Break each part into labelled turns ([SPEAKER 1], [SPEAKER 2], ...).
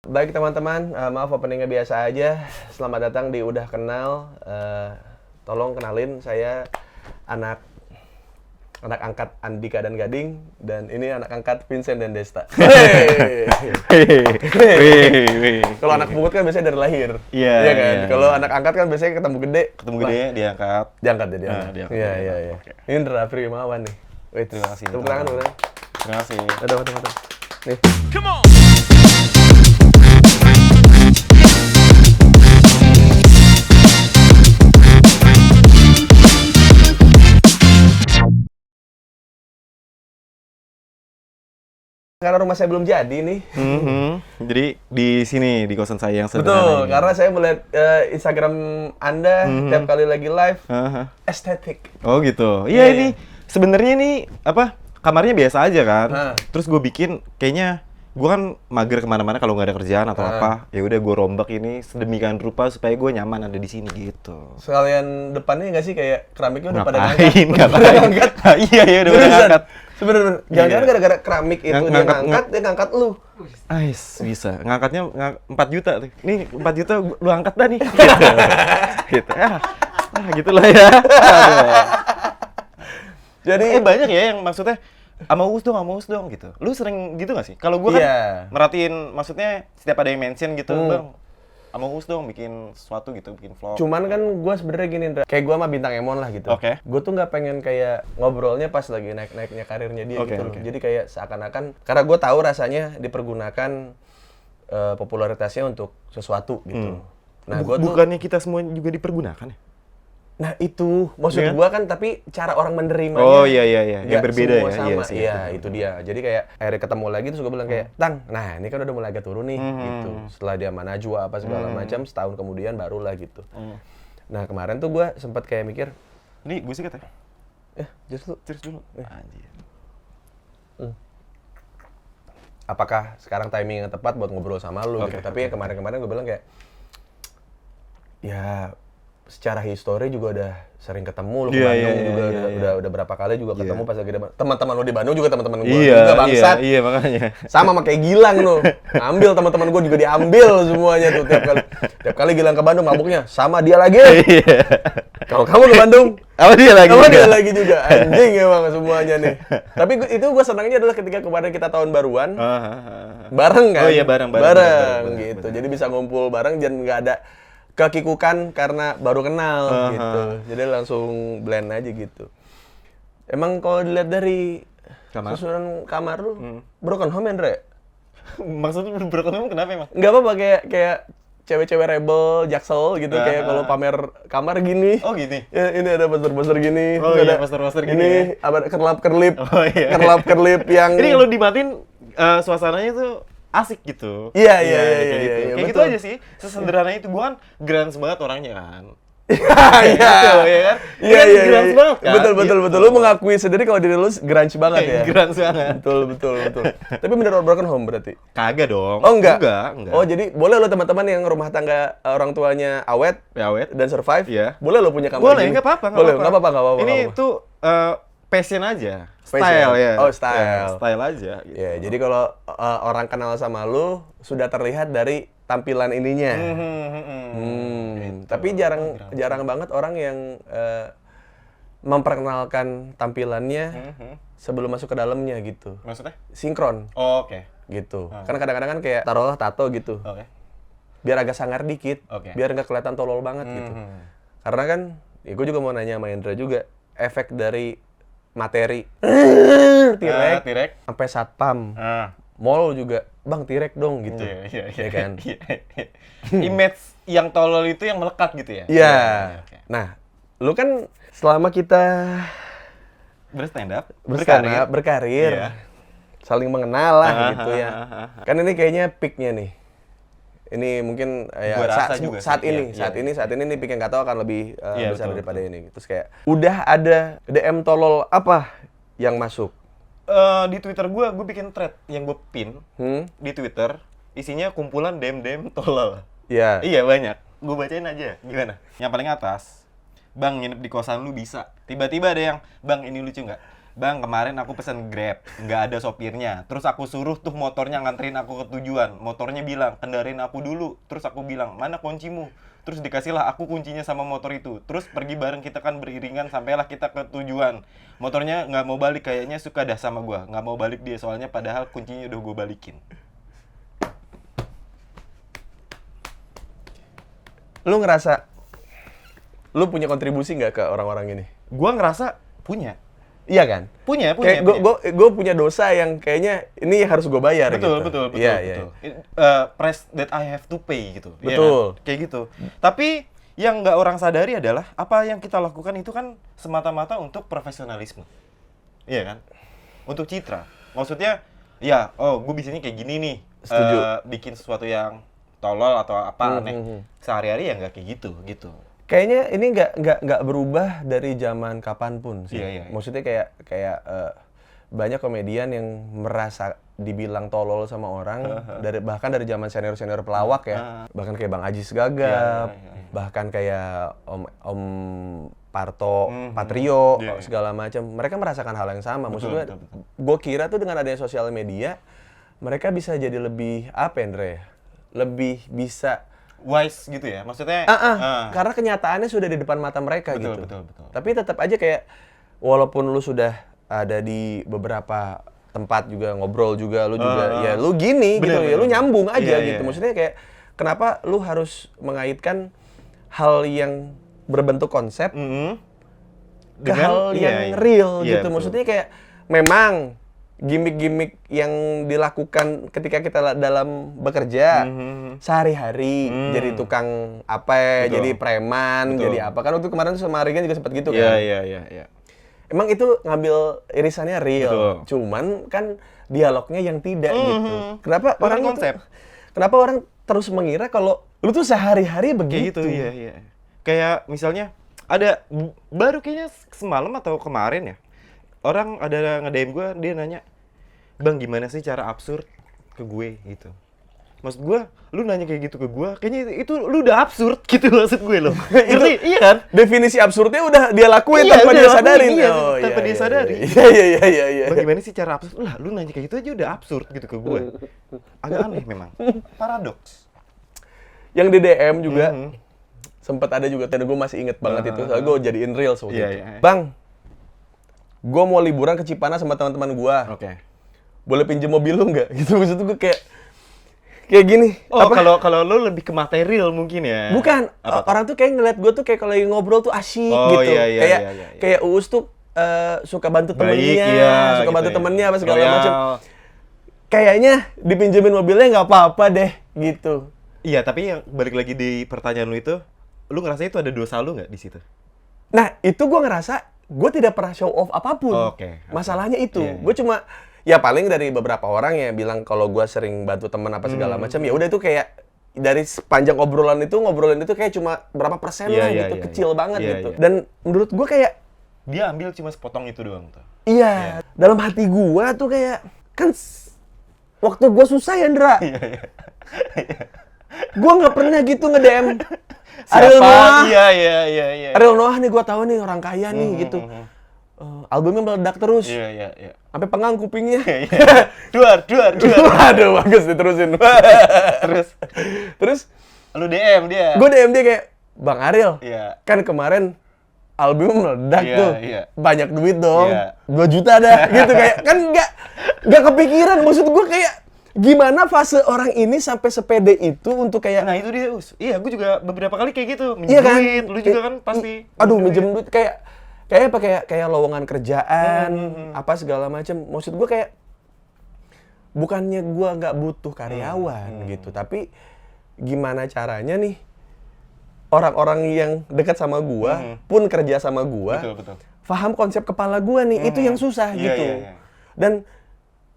[SPEAKER 1] Baik teman-teman, maaf openingnya biasa aja. Selamat datang di Udah Kenal. Tolong kenalin, saya anak angkat Andika dan Gading, dan ini anak angkat Vincent dan Desta. Kalau anak pungut kan biasanya dari lahir,
[SPEAKER 2] Iya
[SPEAKER 1] kan.
[SPEAKER 2] Iya,
[SPEAKER 1] Kalau
[SPEAKER 2] iya.
[SPEAKER 1] anak angkat kan biasanya ketemu gede.
[SPEAKER 2] Ketemu gede, diangkat.
[SPEAKER 1] Diangkat ya dia.
[SPEAKER 2] Diangkat.
[SPEAKER 1] Iya.
[SPEAKER 2] Oke.
[SPEAKER 1] Ini Indra Primawan nih. Wait,
[SPEAKER 2] Terima kasih.
[SPEAKER 1] tepuk tangan dulu.
[SPEAKER 2] Terima kasih.
[SPEAKER 1] Aduh. Nih. Karena rumah saya belum jadi nih.
[SPEAKER 2] Jadi di sini di kosan saya yang sederhana
[SPEAKER 1] Betul,
[SPEAKER 2] ini.
[SPEAKER 1] karena saya melihat Instagram Anda tiap kali lagi live estetik.
[SPEAKER 2] Oh gitu.
[SPEAKER 1] Iya.
[SPEAKER 2] Iya ini sebenarnya nih apa kamarnya biasa aja kan.
[SPEAKER 1] Hah.
[SPEAKER 2] Terus gue bikin kayaknya gue kan mager kemana-mana kalau nggak ada kerjaan atau apa. Ya udah gue rombak ini sedemikian rupa supaya gue nyaman ada di sini gitu.
[SPEAKER 1] Sekalian depannya nggak sih kayak keramiknya udah pada
[SPEAKER 2] Ngapain?
[SPEAKER 1] ngangkat.
[SPEAKER 2] Ngapain? Iya udah
[SPEAKER 1] Seriusan?
[SPEAKER 2] ngangkat.
[SPEAKER 1] Sebenernya, jangan-jangan
[SPEAKER 2] Iya.
[SPEAKER 1] gara-gara keramik itu dia ngangkat lu.
[SPEAKER 2] Bisa. Ngangkatnya 4 juta tuh. Nih 4 juta lu angkat dah nih. Gitu. Gitu. Gitulah ya. Aduh.
[SPEAKER 1] Jadi
[SPEAKER 2] Banyak ya yang maksudnya sama Uus dong gitu. Lu sering gitu gak sih? Kalau gua kan
[SPEAKER 1] Iya.
[SPEAKER 2] merhatiin maksudnya setiap ada yang mention gitu, Bang. Sama Uus dong bikin sesuatu gitu, bikin vlog.
[SPEAKER 1] cuman kan gue sebenarnya gini, Indra. Kayak gue sama Bintang Emon lah gitu.
[SPEAKER 2] Oke.
[SPEAKER 1] Gue tuh nggak pengen kayak ngobrolnya pas lagi naik-naiknya karirnya dia
[SPEAKER 2] Oke,
[SPEAKER 1] gitu loh.
[SPEAKER 2] oke.
[SPEAKER 1] Jadi kayak seakan-akan, karena gue tahu rasanya dipergunakan popularitasnya untuk sesuatu gitu. Nah, gue tuh,
[SPEAKER 2] Bukannya kita semua juga dipergunakan ya?
[SPEAKER 1] nah itu maksud
[SPEAKER 2] Iya.
[SPEAKER 1] gue kan, tapi cara orang menerimanya.
[SPEAKER 2] Oh iya. Yang
[SPEAKER 1] nggak
[SPEAKER 2] berbeda
[SPEAKER 1] semua
[SPEAKER 2] ya.
[SPEAKER 1] sama.
[SPEAKER 2] Iya sih.
[SPEAKER 1] Iya, itu dia. Jadi kayak akhirnya ketemu lagi terus gue bilang kayak, Tang, nah ini kan udah mulai agak turun nih gitu. Setelah dia sama Najwa apa segala macam, setahun kemudian barulah gitu. Nah kemarin tuh gue sempat kayak mikir,
[SPEAKER 2] Ini gue sih kata.
[SPEAKER 1] justru
[SPEAKER 2] Cheers dulu. Anjir.
[SPEAKER 1] apakah sekarang timing yang tepat buat ngobrol sama lu gitu. Tapi ya kemarin-kemarin gue bilang kayak, ya secara histori juga udah sering ketemu lu ke
[SPEAKER 2] Iya,
[SPEAKER 1] Bandung
[SPEAKER 2] iya,
[SPEAKER 1] juga
[SPEAKER 2] iya.
[SPEAKER 1] udah berapa kali juga ketemu pas lagi teman-teman lu di Bandung juga teman-teman gue
[SPEAKER 2] Iya,
[SPEAKER 1] juga bangsat.
[SPEAKER 2] Iya, makanya.
[SPEAKER 1] Sama kayak Gilang lu. Ngambil teman-teman gue juga diambil semuanya tuh tiap kali Gilang ke Bandung mabuknya sama dia lagi.
[SPEAKER 2] Iya.
[SPEAKER 1] Kalau kamu ke Bandung
[SPEAKER 2] Apa dia lagi?
[SPEAKER 1] sama dia lagi juga. Anjing emang semuanya nih. Tapi itu gue senangnya adalah ketika kemarin kita tahun baruan bareng kan.
[SPEAKER 2] Oh iya, bareng,
[SPEAKER 1] gitu. Jadi bisa ngumpul bareng dan nggak ada kekikukan karena baru kenal gitu. Jadi langsung blend aja gitu. Emang kalau dilihat dari
[SPEAKER 2] Kamar?
[SPEAKER 1] susunan kamar lu, broken home ya, Andre?
[SPEAKER 2] Maksudnya broken home kenapa emang?
[SPEAKER 1] Nggak apa-apa kayak cewek-cewek rebel, jaksel gitu, kayak kalau pamer kamar gini.
[SPEAKER 2] Oh gini?
[SPEAKER 1] Ya, ini ada poster-poster gini.
[SPEAKER 2] Oh
[SPEAKER 1] terus
[SPEAKER 2] iya,
[SPEAKER 1] ada
[SPEAKER 2] poster-poster gini
[SPEAKER 1] Ini ada kerlap-kerlip.
[SPEAKER 2] Oh iya.
[SPEAKER 1] Kerlap-kerlip yang
[SPEAKER 2] Ini kalau dimatiin suasananya tuh asik gitu.
[SPEAKER 1] Iya,
[SPEAKER 2] kayak
[SPEAKER 1] iya,
[SPEAKER 2] gitu.
[SPEAKER 1] iya,
[SPEAKER 2] Kayak gitu
[SPEAKER 1] betul.
[SPEAKER 2] aja sih. Sesederhana itu gua kan grunge banget orangnya kan.
[SPEAKER 1] Iya.
[SPEAKER 2] Gitu, ya kan?
[SPEAKER 1] Iya,
[SPEAKER 2] Kan
[SPEAKER 1] iya,
[SPEAKER 2] grunge
[SPEAKER 1] iya.
[SPEAKER 2] banget kan?
[SPEAKER 1] Betul.
[SPEAKER 2] Gitu.
[SPEAKER 1] Lu mengakui sendiri kalau diri lu grunge banget ya.
[SPEAKER 2] Grunge banget.
[SPEAKER 1] Betul. Tapi bener broken home berarti?
[SPEAKER 2] Kagak dong.
[SPEAKER 1] Oh enggak?
[SPEAKER 2] Enggak.
[SPEAKER 1] Oh jadi boleh lo teman-teman yang rumah tangga orang tuanya awet
[SPEAKER 2] Ya awet.
[SPEAKER 1] dan survive,
[SPEAKER 2] Iya.
[SPEAKER 1] boleh lo punya kamar
[SPEAKER 2] Boleh,
[SPEAKER 1] gini?
[SPEAKER 2] nggak apa-apa.
[SPEAKER 1] Boleh, nggak apa-apa.
[SPEAKER 2] Ini tuh passion aja.
[SPEAKER 1] Passion.
[SPEAKER 2] Style ya.
[SPEAKER 1] Oh, style.
[SPEAKER 2] Ya, style aja. Gitu.
[SPEAKER 1] Ya, jadi kalau orang kenal sama lu sudah terlihat dari tampilan ininya. Tapi jarang banget orang yang memperkenalkan tampilannya sebelum masuk ke dalamnya gitu.
[SPEAKER 2] Maksudnya?
[SPEAKER 1] Sinkron
[SPEAKER 2] Oh, oke.
[SPEAKER 1] gitu. Kan kadang-kadang kan kayak taruhlah tato gitu.
[SPEAKER 2] Oke.
[SPEAKER 1] Biar agak sangar dikit,
[SPEAKER 2] Oke.
[SPEAKER 1] biar nggak kelihatan tolol banget gitu. Karena kan, ya gue juga mau nanya sama Indra juga, efek dari materi tirek
[SPEAKER 2] Tirek.
[SPEAKER 1] sampai satpam, mall juga, bang tirek dong gitu.
[SPEAKER 2] Iya
[SPEAKER 1] Ya kan?
[SPEAKER 2] Image yang tolol itu yang melekat gitu ya?
[SPEAKER 1] Iya.
[SPEAKER 2] Oke.
[SPEAKER 1] Nah, lu kan selama kita
[SPEAKER 2] Berstand up,
[SPEAKER 1] berkarir,
[SPEAKER 2] Iya.
[SPEAKER 1] saling mengenal lah gitu ya. Kan ini kayaknya peak-nya nih. Ini mungkin ya
[SPEAKER 2] Gua rasa juga
[SPEAKER 1] saat
[SPEAKER 2] sih,
[SPEAKER 1] ini nih peak yang nggak tahu akan lebih
[SPEAKER 2] Iya,
[SPEAKER 1] besar
[SPEAKER 2] betul,
[SPEAKER 1] daripada ini. Terus kayak udah ada DM tolol apa yang masuk?
[SPEAKER 2] Di Twitter gue bikin thread yang gue pin di Twitter, isinya kumpulan DM tolol.
[SPEAKER 1] Ya.
[SPEAKER 2] Iya banyak. Gue bacain aja. Gimana? Yang paling atas, Bang nginep di kosan lu bisa. Tiba-tiba ada yang, Bang ini lucu nggak? Bang, kemarin aku pesen Grab, nggak ada sopirnya. Terus aku suruh tuh motornya nganterin aku ke tujuan. Motornya bilang, kendarin aku dulu. Terus aku bilang, mana kuncimu? Terus dikasihlah aku kuncinya sama motor itu. Terus pergi bareng, kita kan beriringan, sampailah kita ke tujuan. Motornya nggak mau balik, kayaknya suka dah sama gua. Nggak mau balik dia, soalnya padahal kuncinya udah gua balikin.
[SPEAKER 1] Lu ngerasa lu punya kontribusi nggak ke orang-orang ini?
[SPEAKER 2] Gua ngerasa punya.
[SPEAKER 1] Iya kan?
[SPEAKER 2] Punya.
[SPEAKER 1] Kayak gue punya dosa yang kayaknya ini harus gue bayar
[SPEAKER 2] Betul,
[SPEAKER 1] gitu.
[SPEAKER 2] betul.
[SPEAKER 1] Iya.
[SPEAKER 2] Price that I have to pay gitu. Iya
[SPEAKER 1] Betul.
[SPEAKER 2] kan? Kayak gitu. Tapi yang nggak orang sadari adalah apa yang kita lakukan itu kan semata-mata untuk profesionalisme. Iya kan? Untuk citra. Maksudnya, ya, gue bisanya kayak gini nih.
[SPEAKER 1] Setuju.
[SPEAKER 2] Bikin sesuatu yang tolol atau apa aneh. Sehari-hari ya nggak kayak gitu.
[SPEAKER 1] Kayaknya ini nggak berubah dari zaman kapanpun sih.
[SPEAKER 2] Iya.
[SPEAKER 1] Maksudnya kayak banyak komedian yang merasa dibilang tolol sama orang bahkan dari zaman senior pelawak ya. Bahkan kayak Bang Ajis Gagap, bahkan kayak Om Parto Patrio segala macam. Mereka merasakan hal yang sama. Maksudnya gue kira tuh dengan adanya sosial media mereka bisa jadi lebih apa Andre? Lebih bisa
[SPEAKER 2] wise gitu ya, maksudnya
[SPEAKER 1] karena kenyataannya sudah di depan mata mereka gitu.
[SPEAKER 2] Betul.
[SPEAKER 1] Tapi tetap aja kayak walaupun lu sudah ada di beberapa tempat juga ngobrol juga, lu juga ya lu gini gitu ya, lu nyambung aja gitu. Maksudnya kayak kenapa lu harus mengaitkan hal yang berbentuk konsep ke hal yang real gitu.
[SPEAKER 2] Betul.
[SPEAKER 1] Maksudnya kayak memang gimmick-gimmick yang dilakukan ketika kita dalam bekerja sehari-hari jadi tukang apa jadi preman jadi apa kan waktu kemarin sama Regan juga sempat gitu kan.
[SPEAKER 2] Iya.
[SPEAKER 1] Emang itu ngambil irisannya real. Cuman kan dialognya yang tidak gitu. Kenapa orang
[SPEAKER 2] konsep?
[SPEAKER 1] Kenapa orang terus mengira kalau lu tuh sehari-hari begitu?
[SPEAKER 2] Kayak gitu, iya. Kayak misalnya ada baru kayaknya semalam atau kemarin ya. Orang ada nge-DM gue, dia nanya, "Bang, gimana sih cara absurd ke gue?" gitu. Maksud gue, lu nanya kayak gitu ke gue, kayaknya itu lu udah absurd gitu maksud gue loh. Ngerti? Iya kan?
[SPEAKER 1] Definisi absurdnya udah dia lakuin tanpa dia sadarin.
[SPEAKER 2] Tanpa dia sadari.
[SPEAKER 1] Iya.
[SPEAKER 2] Bang, gimana sih cara absurd? Lah, lu nanya kayak gitu aja udah absurd gitu ke gue. Agak aneh memang. Paradoks.
[SPEAKER 1] Yang di DM juga, sempat ada juga, dan gue masih inget banget itu, soalnya gue jadiin real waktu itu. Bang, gue mau liburan ke Cipanas sama teman-teman gue.
[SPEAKER 2] Oke.
[SPEAKER 1] Boleh pinjem mobil lu nggak? Gitu maksud gue kayak gini.
[SPEAKER 2] Oh, kalau lu lebih ke material mungkin ya.
[SPEAKER 1] Bukan. Orang tuh kayak ngeliat gue tuh kayak kalau lagi ngobrol tuh asyik gitu.
[SPEAKER 2] Iya.
[SPEAKER 1] Kayak Uus tuh suka bantu temennya, suka
[SPEAKER 2] gitu
[SPEAKER 1] bantu
[SPEAKER 2] ya.
[SPEAKER 1] temennya apa segala
[SPEAKER 2] Royal.
[SPEAKER 1] macam. Kayaknya dipinjemin mobilnya nggak apa-apa deh gitu.
[SPEAKER 2] Iya, tapi yang balik lagi di pertanyaan lu itu, lu ngerasa itu ada dosa lu nggak di situ?
[SPEAKER 1] Nah, itu gue ngerasa gue tidak pernah show off apapun.
[SPEAKER 2] Oke.
[SPEAKER 1] Masalahnya itu,
[SPEAKER 2] Iya.
[SPEAKER 1] gue cuma ya paling dari beberapa orang yang bilang kalau gue sering bantu teman apa segala macam, ya udah itu kayak dari sepanjang obrolan itu kayak cuma berapa persen lah gitu, kecil banget gitu. Dan menurut gue kayak
[SPEAKER 2] Dia ambil cuma sepotong itu doang tuh.
[SPEAKER 1] iya, dalam hati gue tuh kayak kan waktu gue susah ya Ndra. Gue nggak pernah gitu nge-DM Ariel Noah.
[SPEAKER 2] Iya.
[SPEAKER 1] Ariel Noah nih gue tahu nih orang kaya nih gitu. Albumnya meledak terus.
[SPEAKER 2] Iya.
[SPEAKER 1] Sampai pengang kupingnya.
[SPEAKER 2] Duar.
[SPEAKER 1] Aduh, bagus diterusin. Terus
[SPEAKER 2] Lu DM dia.
[SPEAKER 1] gue DM dia kayak, "Bang Ariel,
[SPEAKER 2] Iya.
[SPEAKER 1] kan kemarin album meledak
[SPEAKER 2] Iya,
[SPEAKER 1] tuh.
[SPEAKER 2] iya.
[SPEAKER 1] Banyak duit dong.
[SPEAKER 2] Iya.
[SPEAKER 1] 2 juta dah." Gitu kayak kan enggak kepikiran. Maksud gue kayak gimana fase orang ini sampai sepede itu untuk kayak
[SPEAKER 2] Nah, itu dia, Us. Iya, gue juga beberapa kali kayak gitu, minjem
[SPEAKER 1] iya kan?
[SPEAKER 2] duit. Lu juga kan pasti.
[SPEAKER 1] Aduh, minjem duit kayak lowongan kerjaan, apa segala macem. Maksud gue kayak bukannya gue nggak butuh karyawan gitu, tapi gimana caranya nih orang-orang yang dekat sama gue pun kerja sama gue,
[SPEAKER 2] Betul.
[SPEAKER 1] paham konsep kepala gue nih, itu yang susah
[SPEAKER 2] Iya,
[SPEAKER 1] gitu.
[SPEAKER 2] iya.
[SPEAKER 1] Dan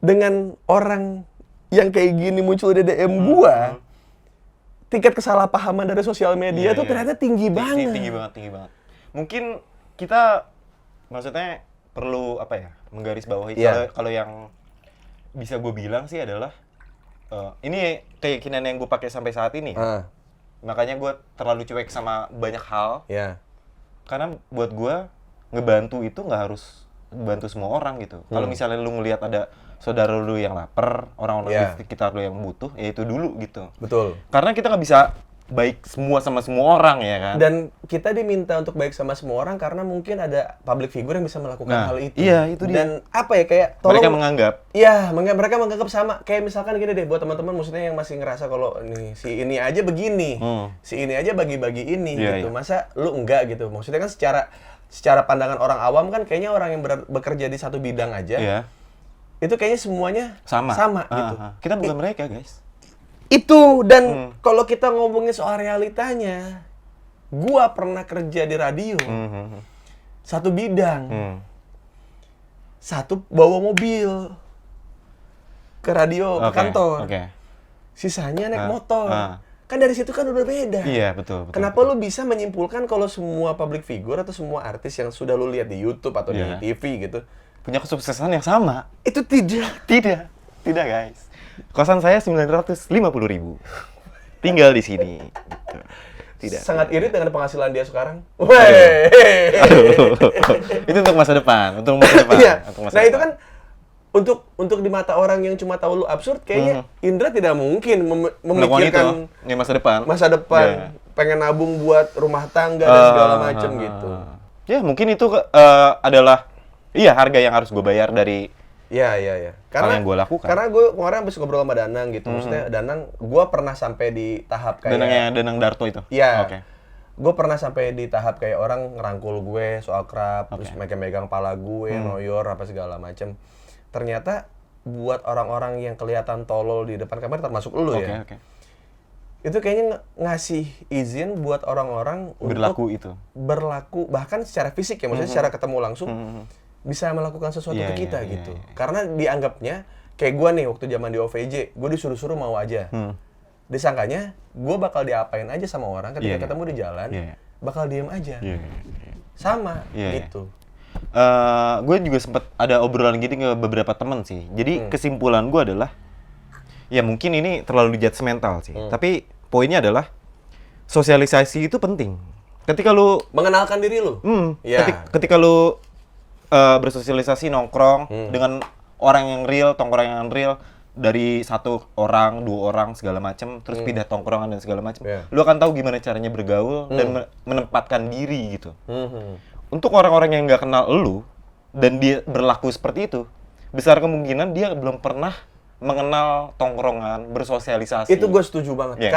[SPEAKER 1] dengan orang yang kayak gini muncul di DM gue, tingkat kesalahpahaman dari sosial media tuh ternyata tinggi banget.
[SPEAKER 2] Tinggi banget. Mungkin kita maksudnya perlu apa ya? Menggarisbawahi kalau yang bisa gue bilang sih adalah ini keyakinan yang gue pakai sampai saat ini. Makanya gue terlalu cuek sama banyak hal.
[SPEAKER 1] Ya.
[SPEAKER 2] Karena buat gue ngebantu itu nggak harus bantu semua orang gitu. Kalau misalnya lu ngelihat ada saudara lu yang lapar, orang-orang di sekitar lu yang butuh, ya itu dulu gitu.
[SPEAKER 1] Betul.
[SPEAKER 2] Karena kita nggak bisa baik semua sama semua orang ya kan.
[SPEAKER 1] Dan kita diminta untuk baik sama semua orang karena mungkin ada public figure yang bisa melakukan hal itu.
[SPEAKER 2] Iya, itu dia.
[SPEAKER 1] Dan apa ya, kayak tolong
[SPEAKER 2] Mereka menganggap.
[SPEAKER 1] Iya, mereka menganggap sama. Kayak misalkan gini deh, buat teman-teman maksudnya yang masih ngerasa kalau nih si ini aja begini, si ini aja bagi-bagi ini gitu. Masa lu enggak gitu. Maksudnya kan secara pandangan orang awam kan kayaknya orang yang bekerja di satu bidang aja. Itu kayaknya semuanya sama gitu.
[SPEAKER 2] Kita bukan mereka, guys.
[SPEAKER 1] Itu, dan kalau kita ngomongin soal realitanya, gua pernah kerja di radio, satu bidang, satu bawa mobil ke radio, ke kantor, sisanya naik motor. Kan dari situ kan udah beda.
[SPEAKER 2] Iya, betul.
[SPEAKER 1] Kenapa lu bisa menyimpulkan kalau semua public figure atau semua artis yang sudah lu lihat di YouTube atau di TV gitu,
[SPEAKER 2] punya kesuksesan yang sama?
[SPEAKER 1] Itu tidak,
[SPEAKER 2] guys. Kosan saya 950.000. Tinggal di sini. Gitu. Tidak.
[SPEAKER 1] Sangat irit dengan penghasilan dia sekarang.
[SPEAKER 2] Itu untuk masa depan,
[SPEAKER 1] Iya. Nah, itu kan untuk di mata orang yang cuma tahu lu absurd, kayaknya Indra tidak mungkin memikirkan
[SPEAKER 2] itu, masa depan.
[SPEAKER 1] Pengen nabung buat rumah tangga dan segala macam gitu.
[SPEAKER 2] Ya, mungkin itu adalah harga yang harus gue bayar dari
[SPEAKER 1] Iya. Karena
[SPEAKER 2] yang gue lakukan.
[SPEAKER 1] Karena gue kemarin habis ngobrol sama Danang gitu. Maksudnya Danang, gue pernah sampai di tahap kayak
[SPEAKER 2] Danang Darto itu?
[SPEAKER 1] Iya. Okay. Gue pernah sampai di tahap kayak orang ngerangkul gue soal krab, terus megang pala gue, noyor, apa segala macem. Ternyata buat orang-orang yang kelihatan tolol di depan kamera, termasuk lu ya. Itu kayaknya ngasih izin buat orang-orang
[SPEAKER 2] berlaku
[SPEAKER 1] bahkan secara fisik ya, maksudnya secara ketemu langsung, bisa melakukan sesuatu ke kita gitu. Karena dianggapnya, kayak gue nih waktu zaman di OVJ, gue disuruh-suruh mau aja. Disangkanya, gue bakal diapain aja sama orang ketika ketemu di jalan, bakal diem aja. Sama, gitu.
[SPEAKER 2] Gue juga sempat ada obrolan gitu ke beberapa temen sih. Jadi kesimpulan gue adalah, ya mungkin ini terlalu judgmental sih. Tapi poinnya adalah, sosialisasi itu penting. Ketika lu
[SPEAKER 1] mengenalkan diri lu.
[SPEAKER 2] Ketika lu bersosialisasi nongkrong dengan orang yang real, tongkrong yang real, dari satu orang, dua orang segala macam, terus pindah tongkrongan dan segala macam, lu akan tahu gimana caranya bergaul dan menempatkan diri gitu. Untuk orang-orang yang nggak kenal lu dan dia berlaku seperti itu, besar kemungkinan dia belum pernah mengenal tongkrongan, bersosialisasi.
[SPEAKER 1] Itu gue setuju banget.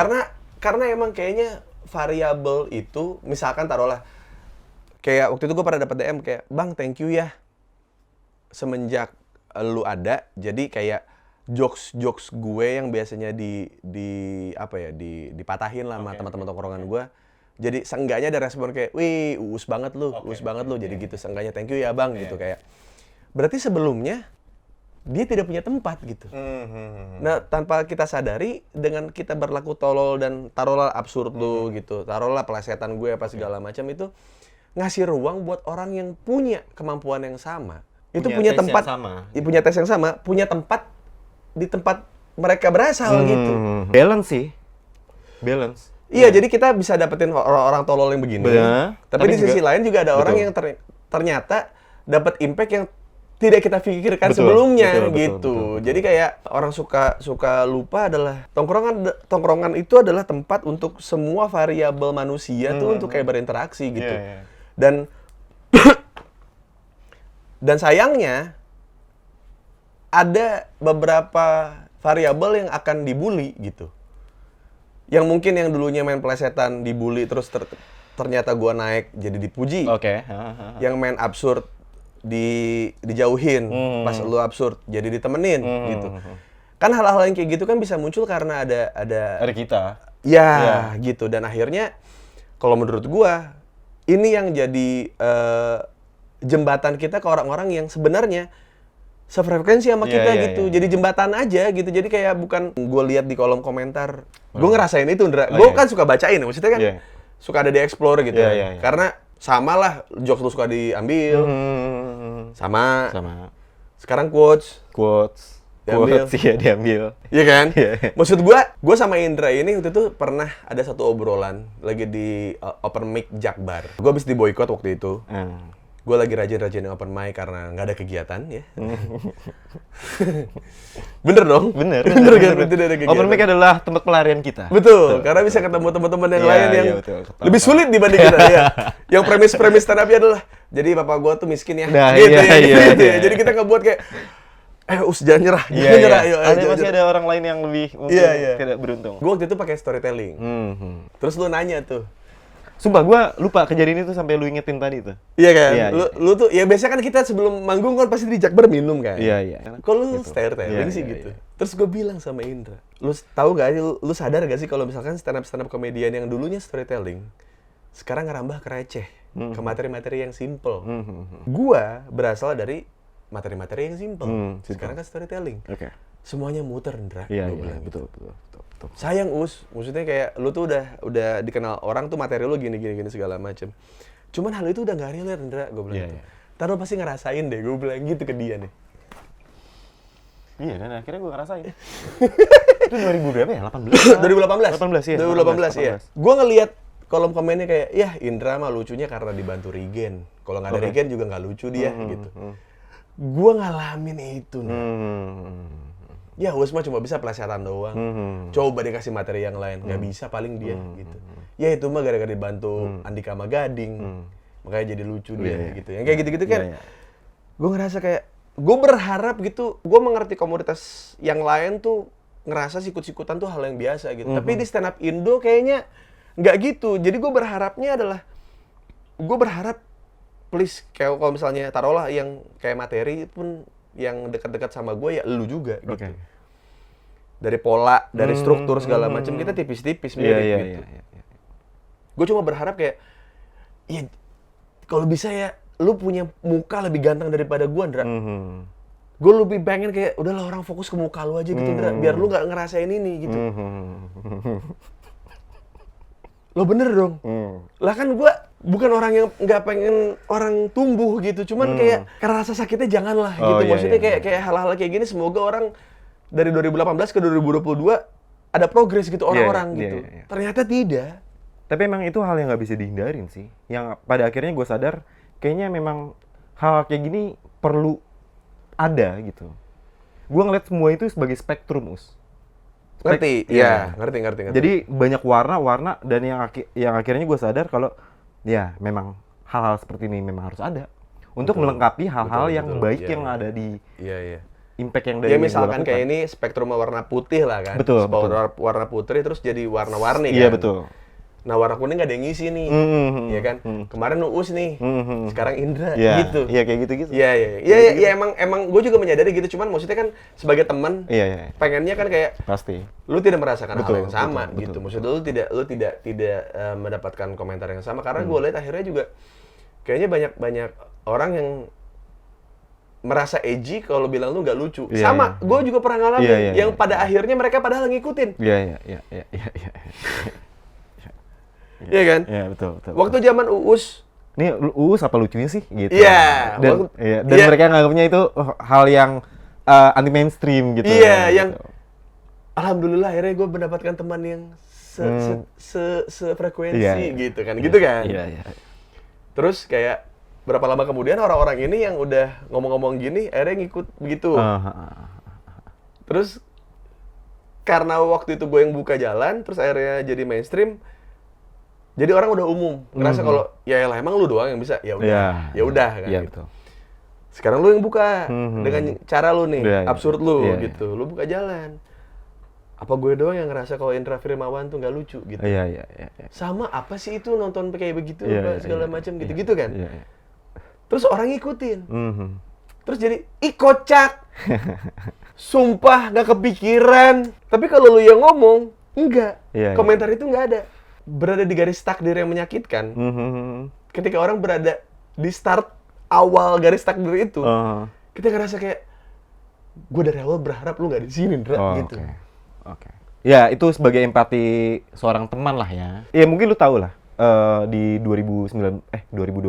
[SPEAKER 1] Karena emang kayaknya variabel itu, misalkan taruhlah, kayak waktu itu gue pernah dapat DM kayak, "Bang, thank you ya. Semenjak lu ada, jadi kayak jokes gue yang biasanya dipatahin lah sama teman-teman tongkrongan gue. Jadi seenggaknya ada respon kayak, wih, uus banget lu. Jadi gitu, seenggaknya thank you ya bang, gitu kayak. Berarti sebelumnya, dia tidak punya tempat gitu. Nah, tanpa kita sadari, dengan kita berlaku tolol dan taruhlah absurd lu gitu, taruhlah pelesetan gue apa segala macam itu, ngasih ruang buat orang yang punya kemampuan yang sama. Itu punya tempat, punya tes yang sama, punya tempat di tempat mereka berasal gitu.
[SPEAKER 2] Balance sih. Balance.
[SPEAKER 1] Iya, jadi kita bisa dapetin orang-orang tolol yang begini. Tapi di sisi lain juga ada orang yang ternyata dapat impact yang tidak kita pikirkan sebelumnya gitu. Jadi kayak orang suka lupa adalah tongkrongan itu adalah tempat untuk semua variabel manusia tuh untuk kayak berinteraksi gitu. Dan sayangnya ada beberapa variabel yang akan dibully gitu. Yang mungkin yang dulunya main plesetan dibully terus ternyata gua naik jadi dipuji. Yang main absurd dijauhin, pas lu absurd jadi ditemenin gitu. Kan hal-hal yang kayak gitu kan bisa muncul karena ada
[SPEAKER 2] kita.
[SPEAKER 1] Ya, gitu. Dan akhirnya kalau menurut gua ini yang jadi jembatan kita ke orang-orang yang sebenarnya sefrekuensi sama kita gitu. Jadi jembatan aja gitu. Jadi kayak bukan gue lihat di kolom komentar. Gue ngerasain itu, Ndra. Gue kan suka bacain, maksudnya kan suka ada di explore gitu. Karena sama lah, jokes lu suka diambil. Sama. Sekarang quotes
[SPEAKER 2] diambil.
[SPEAKER 1] Iya kan? Maksud gue sama Indra ini waktu itu pernah ada satu obrolan lagi di open mic Jakbar. Gue habis diboikot waktu itu. gue lagi rajin-rajin open mic karena nggak ada kegiatan ya. Bener dong?
[SPEAKER 2] Bener
[SPEAKER 1] kan? Tidak ada kegiatan.
[SPEAKER 2] Open mic adalah tempat pelarian kita.
[SPEAKER 1] Betul, karena bisa ketemu teman-teman yang
[SPEAKER 2] Iya,
[SPEAKER 1] lain yang
[SPEAKER 2] iya, betul.
[SPEAKER 1] lebih sulit dibanding kita ya. Yang premis stand up-nya adalah, jadi bapak gue tuh miskin ya.
[SPEAKER 2] Nah,
[SPEAKER 1] gitu
[SPEAKER 2] iya,
[SPEAKER 1] ya,
[SPEAKER 2] iya,
[SPEAKER 1] gitu ya.
[SPEAKER 2] iya.
[SPEAKER 1] Jadi kita ngebuat kayak, jangan nyerah,
[SPEAKER 2] Iya,
[SPEAKER 1] jangan nyerah.
[SPEAKER 2] iya.
[SPEAKER 1] Ayo,
[SPEAKER 2] Ada
[SPEAKER 1] jangan
[SPEAKER 2] masih
[SPEAKER 1] nyerah.
[SPEAKER 2] ada orang lain yang lebih mungkin
[SPEAKER 1] Iya.
[SPEAKER 2] tidak beruntung.
[SPEAKER 1] Gue waktu itu pakai storytelling. Terus lu nanya tuh,
[SPEAKER 2] Sumpah gue lupa kejadian itu sampai lu ingetin tadi tuh.
[SPEAKER 1] iya kan?
[SPEAKER 2] Iya,
[SPEAKER 1] Lu tuh, ya biasanya kan kita sebelum manggung kan pasti di Jakbar minum kan?
[SPEAKER 2] Iya.
[SPEAKER 1] Kok lu
[SPEAKER 2] Gitu.
[SPEAKER 1] storytelling
[SPEAKER 2] Iya,
[SPEAKER 1] sih
[SPEAKER 2] iya,
[SPEAKER 1] gitu?
[SPEAKER 2] iya.
[SPEAKER 1] Terus gue bilang sama Indra, lu tahu gak sih, lu sadar gak sih kalau misalkan stand up komedian yang dulunya storytelling, sekarang ngerambah ke receh, ke materi-materi yang simple. Gua berasal dari materi-materi yang simple.
[SPEAKER 2] Simple.
[SPEAKER 1] Sekarang kan storytelling.
[SPEAKER 2] Oke.
[SPEAKER 1] Semuanya muter, Indra.
[SPEAKER 2] Iya,
[SPEAKER 1] Gua
[SPEAKER 2] iya,
[SPEAKER 1] bilang
[SPEAKER 2] betul.
[SPEAKER 1] sayang maksudnya kayak lu tuh udah dikenal orang tuh materi lu gini segala macem. Cuman hal itu udah nggak relate, Indra, gue bilang
[SPEAKER 2] Iya,
[SPEAKER 1] gitu.
[SPEAKER 2] iya.
[SPEAKER 1] Ntar lu pasti ngerasain deh, gue bilang gitu ke dia nih.
[SPEAKER 2] Iya, dan akhirnya gue ngerasain. Itu 2000 berapa ya?
[SPEAKER 1] 2018.
[SPEAKER 2] 18 ya.
[SPEAKER 1] 2018 iya. Gue ngelihat kolom komennya kayak, ya Indra mah lucunya karena dibantu Regen. Kalau nggak ada Regen juga nggak lucu dia gitu. Gue ngalamin itu nih. Ya Us mah cuma bisa pelesetan doang. Coba dikasih materi yang lain, nggak bisa paling dia gitu. Ya itu mah gara-gara dibantu Andika sama Gading. Makanya jadi lucu dia gitu. Yang kayak gitu-gitu kan. Gue ngerasa kayak, gue berharap gitu, gue mengerti komunitas yang lain tuh ngerasa sikut-sikutan tuh hal yang biasa gitu. Tapi di stand up Indo kayaknya nggak gitu. Jadi gue berharapnya adalah, gue berharap please kayak kalau misalnya taruhlah yang kayak materi pun yang dekat-dekat sama gue ya lu juga gitu.
[SPEAKER 2] Oke.
[SPEAKER 1] Dari pola, dari struktur segala macam kita tipis-tipis mirip gitu.
[SPEAKER 2] Iya.
[SPEAKER 1] Gue cuma berharap kayak, ya kalau bisa ya lu punya muka lebih ganteng daripada gue, Ndra. Gue lebih pengen kayak, udahlah orang fokus ke muka lu aja gitu, Ndra. Biar lu nggak ngerasain ini gitu. Lo bener dong. Lah kan gue bukan orang yang nggak pengen orang tumbuh gitu. Cuman kayak, karena rasa sakitnya janganlah gitu.
[SPEAKER 2] Iya,
[SPEAKER 1] Maksudnya
[SPEAKER 2] iya,
[SPEAKER 1] kayak hal-hal kayak gini semoga orang dari 2018 ke 2022 ada progres gitu orang-orang gitu.
[SPEAKER 2] iya.
[SPEAKER 1] Ternyata tidak.
[SPEAKER 2] Tapi emang itu hal yang nggak bisa dihindarin sih. Yang pada akhirnya gue sadar, kayaknya memang hal kayak gini perlu ada gitu. Gue ngeliat semua itu sebagai spektrum, Us.
[SPEAKER 1] Ngerti? Iya, ngerti.
[SPEAKER 2] Jadi banyak warna dan yang akhirnya gue sadar kalau ya memang hal-hal seperti ini memang harus ada untuk melengkapi hal-hal yang baik
[SPEAKER 1] Iya,
[SPEAKER 2] yang
[SPEAKER 1] iya.
[SPEAKER 2] ada di
[SPEAKER 1] Iya.
[SPEAKER 2] impact yang dari
[SPEAKER 1] Ya
[SPEAKER 2] yang gua
[SPEAKER 1] misalkan
[SPEAKER 2] lakukan.
[SPEAKER 1] kayak ini spektrum warna putih lah kan.
[SPEAKER 2] Betul,
[SPEAKER 1] Warna putih terus jadi warna-warni kan.
[SPEAKER 2] Iya betul.
[SPEAKER 1] Nah warna kuning nggak ada yang ngisi nih. Iya kan? Kemarin Uus nih. Sekarang Indra
[SPEAKER 2] Iya,
[SPEAKER 1] gitu.
[SPEAKER 2] Iya kayak gitu-gitu.
[SPEAKER 1] Iya, emang gue juga menyadari gitu. Cuman maksudnya kan sebagai teman
[SPEAKER 2] Iya.
[SPEAKER 1] pengennya kan kayak
[SPEAKER 2] Pasti.
[SPEAKER 1] lu tidak merasakan
[SPEAKER 2] Betul,
[SPEAKER 1] hal yang sama
[SPEAKER 2] betul.
[SPEAKER 1] gitu. Maksudnya lu tidak mendapatkan komentar yang sama karena gue lihat akhirnya juga kayaknya banyak orang yang merasa edgy kalau bilang lu nggak lucu.
[SPEAKER 2] Iya,
[SPEAKER 1] Sama, gue juga pernah ngalamin
[SPEAKER 2] Iya,
[SPEAKER 1] yang pada akhirnya mereka padahal ngikutin.
[SPEAKER 2] Iya.
[SPEAKER 1] Iya kan?
[SPEAKER 2] Iya betul.
[SPEAKER 1] Waktu zaman Uus,
[SPEAKER 2] Ini Uus apa lucunya sih gitu.
[SPEAKER 1] Iya,
[SPEAKER 2] Dan
[SPEAKER 1] iya.
[SPEAKER 2] mereka nganggapnya itu hal yang anti mainstream gitu.
[SPEAKER 1] iya, yang
[SPEAKER 2] Gitu.
[SPEAKER 1] alhamdulillah akhirnya gue mendapatkan teman yang sefrekuensi
[SPEAKER 2] Iya.
[SPEAKER 1] gitu kan. Gitu kan?
[SPEAKER 2] Iya.
[SPEAKER 1] Terus kayak berapa lama kemudian orang-orang ini yang udah ngomong-ngomong gini akhirnya ngikut begitu. Terus karena waktu itu gue yang buka jalan, terus akhirnya jadi mainstream. Jadi orang udah umum ngerasa kalau ya elah emang lu doang yang bisa. Ya udah. Ya udah kan
[SPEAKER 2] Iya
[SPEAKER 1] gitu.
[SPEAKER 2] betul.
[SPEAKER 1] Sekarang lu yang buka dengan cara lu nih,
[SPEAKER 2] Iya, iya.
[SPEAKER 1] absurd lu
[SPEAKER 2] Iya,
[SPEAKER 1] gitu. Lu buka jalan. Apa gue doang yang ngerasa kalau Indra Firmawan tuh nggak lucu gitu?
[SPEAKER 2] Iya.
[SPEAKER 1] Sama apa sih itu nonton kayak begitu
[SPEAKER 2] Iya,
[SPEAKER 1] segala
[SPEAKER 2] iya,
[SPEAKER 1] macam
[SPEAKER 2] iya,
[SPEAKER 1] gitu-gitu kan?
[SPEAKER 2] Iya.
[SPEAKER 1] Terus orang ngikutin. Terus jadi, ih kocak. Sumpah nggak kepikiran. Tapi kalau lu yang ngomong, enggak.
[SPEAKER 2] Iya,
[SPEAKER 1] Komentar itu nggak ada. Berada di garis takdir yang menyakitkan. Ketika orang berada di start awal garis takdir itu, kita ngerasa kayak, gue dari awal berharap lu nggak di sini, Ndra, gitu.
[SPEAKER 2] Oke. Ya, itu sebagai empati seorang teman lah ya. Ya mungkin lu tahu lah, di 2020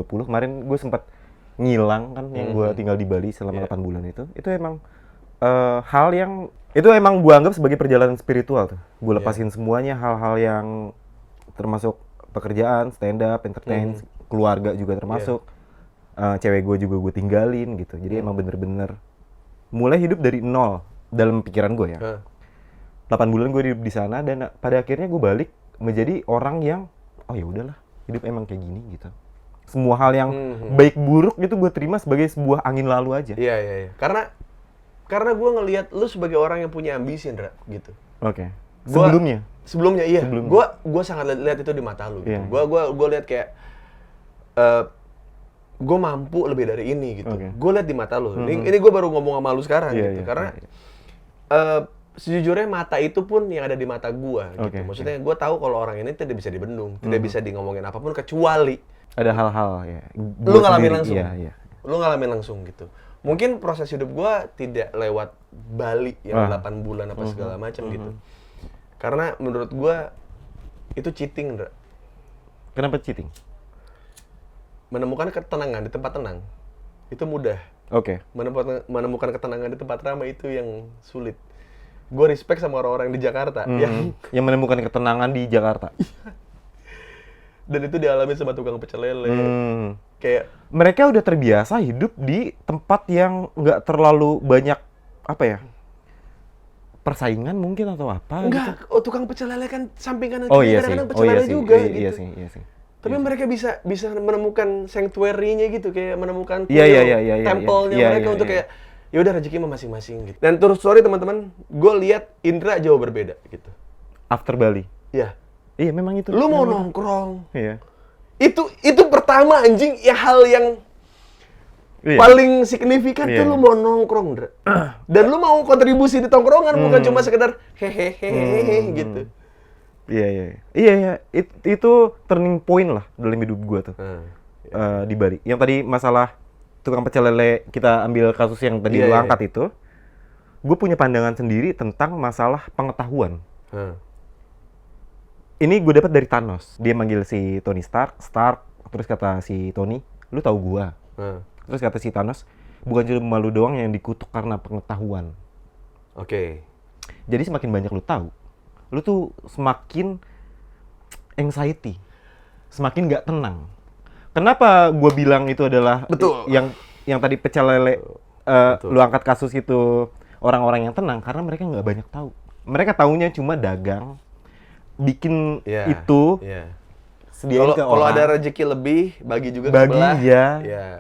[SPEAKER 2] kemarin gue sempat ngilang kan, yang gue tinggal di Bali selama 8 bulan itu emang hal yang, itu emang gue anggap sebagai perjalanan spiritual tuh. Gue lepasin semuanya, hal-hal yang termasuk pekerjaan, stand up, entertain, keluarga juga termasuk. cewek gue juga gue tinggalin gitu. Jadi emang bener-bener mulai hidup dari nol dalam pikiran gue ya. 8 bulan gue hidup di sana dan pada akhirnya gue balik menjadi orang yang oh ya udahlah, hidup emang kayak gini gitu. Semua hal yang baik buruk itu gue terima sebagai sebuah angin lalu aja.
[SPEAKER 1] Iya. Karena gue ngelihat lu sebagai orang yang punya ambisi, Ndra, gitu.
[SPEAKER 2] Oke.
[SPEAKER 1] Sebelumnya iya. Gue sangat lihat itu di mata lu gitu. Gue lihat kayak gue mampu lebih dari ini gitu. Gue lihat di mata lu. Ini gue baru ngomong sama lu sekarang gitu. Karena sejujurnya mata itu pun yang ada di mata gue gitu. Maksudnya gue tahu kalau orang ini tidak bisa dibendung, tidak bisa di ngomongin apapun kecuali
[SPEAKER 2] ada hal-hal ya.
[SPEAKER 1] Lu ngalamin langsung.
[SPEAKER 2] Iya.
[SPEAKER 1] Lu ngalamin langsung gitu. Mungkin proses hidup gue tidak lewat Bali yang 8 bulan apa segala macam gitu. Karena menurut gue itu cheating, Ndra.
[SPEAKER 2] Kenapa cheating?
[SPEAKER 1] Menemukan ketenangan di tempat tenang itu mudah. Menemukan ketenangan di tempat ramai itu yang sulit. Gue respect sama orang-orang di Jakarta
[SPEAKER 2] yang menemukan ketenangan di Jakarta.
[SPEAKER 1] Dan itu dialami sama tukang pecel lele. Kayak
[SPEAKER 2] mereka udah terbiasa hidup di tempat yang nggak terlalu banyak apa ya? Persaingan mungkin atau apa?
[SPEAKER 1] Enggak,
[SPEAKER 2] gitu.
[SPEAKER 1] Tukang pecel lele kan samping kanan
[SPEAKER 2] kiri
[SPEAKER 1] kadang-kadang pecel lele juga gitu.
[SPEAKER 2] Iya sih.
[SPEAKER 1] Tapi mereka bisa menemukan sanctuary-nya gitu, kayak menemukan temple-nya mereka untuk kayak ya udah rezeki mah masing-masing gitu. Dan terus sorry teman-teman, gue lihat Indra jauh berbeda gitu.
[SPEAKER 2] After Bali.
[SPEAKER 1] Iya.
[SPEAKER 2] Iya memang itu.
[SPEAKER 1] Lu mau nongkrong.
[SPEAKER 2] Iya.
[SPEAKER 1] Itu pertama anjing ya hal yang paling signifikan tuh lu mau nongkrong, Ndra. Dan lu mau kontribusi di tongkrongan bukan cuma sekedar hehehe gitu.
[SPEAKER 2] Iya. Itu turning point lah dalam hidup gua tuh. Di Bali. Yang tadi masalah tukang pecel lele kita ambil kasus yang tadi lu angkat itu, gue punya pandangan sendiri tentang masalah pengetahuan. Ini gue dapat dari Thanos. Dia manggil si Tony Stark, terus kata si Tony, lu tahu gua. Terus kata si Thanos, bukan cuma lu doang yang dikutuk karena pengetahuan. Jadi semakin banyak lu tahu, lu tuh semakin anxiety, semakin nggak tenang. Kenapa gue bilang itu adalah yang tadi pecel lele lu angkat kasus itu orang-orang yang tenang karena mereka nggak banyak tahu. Mereka taunya cuma dagang, bikin itu, sediain ke orang.
[SPEAKER 1] Kalau ada rezeki lebih, bagi juga
[SPEAKER 2] bagi
[SPEAKER 1] sebelah.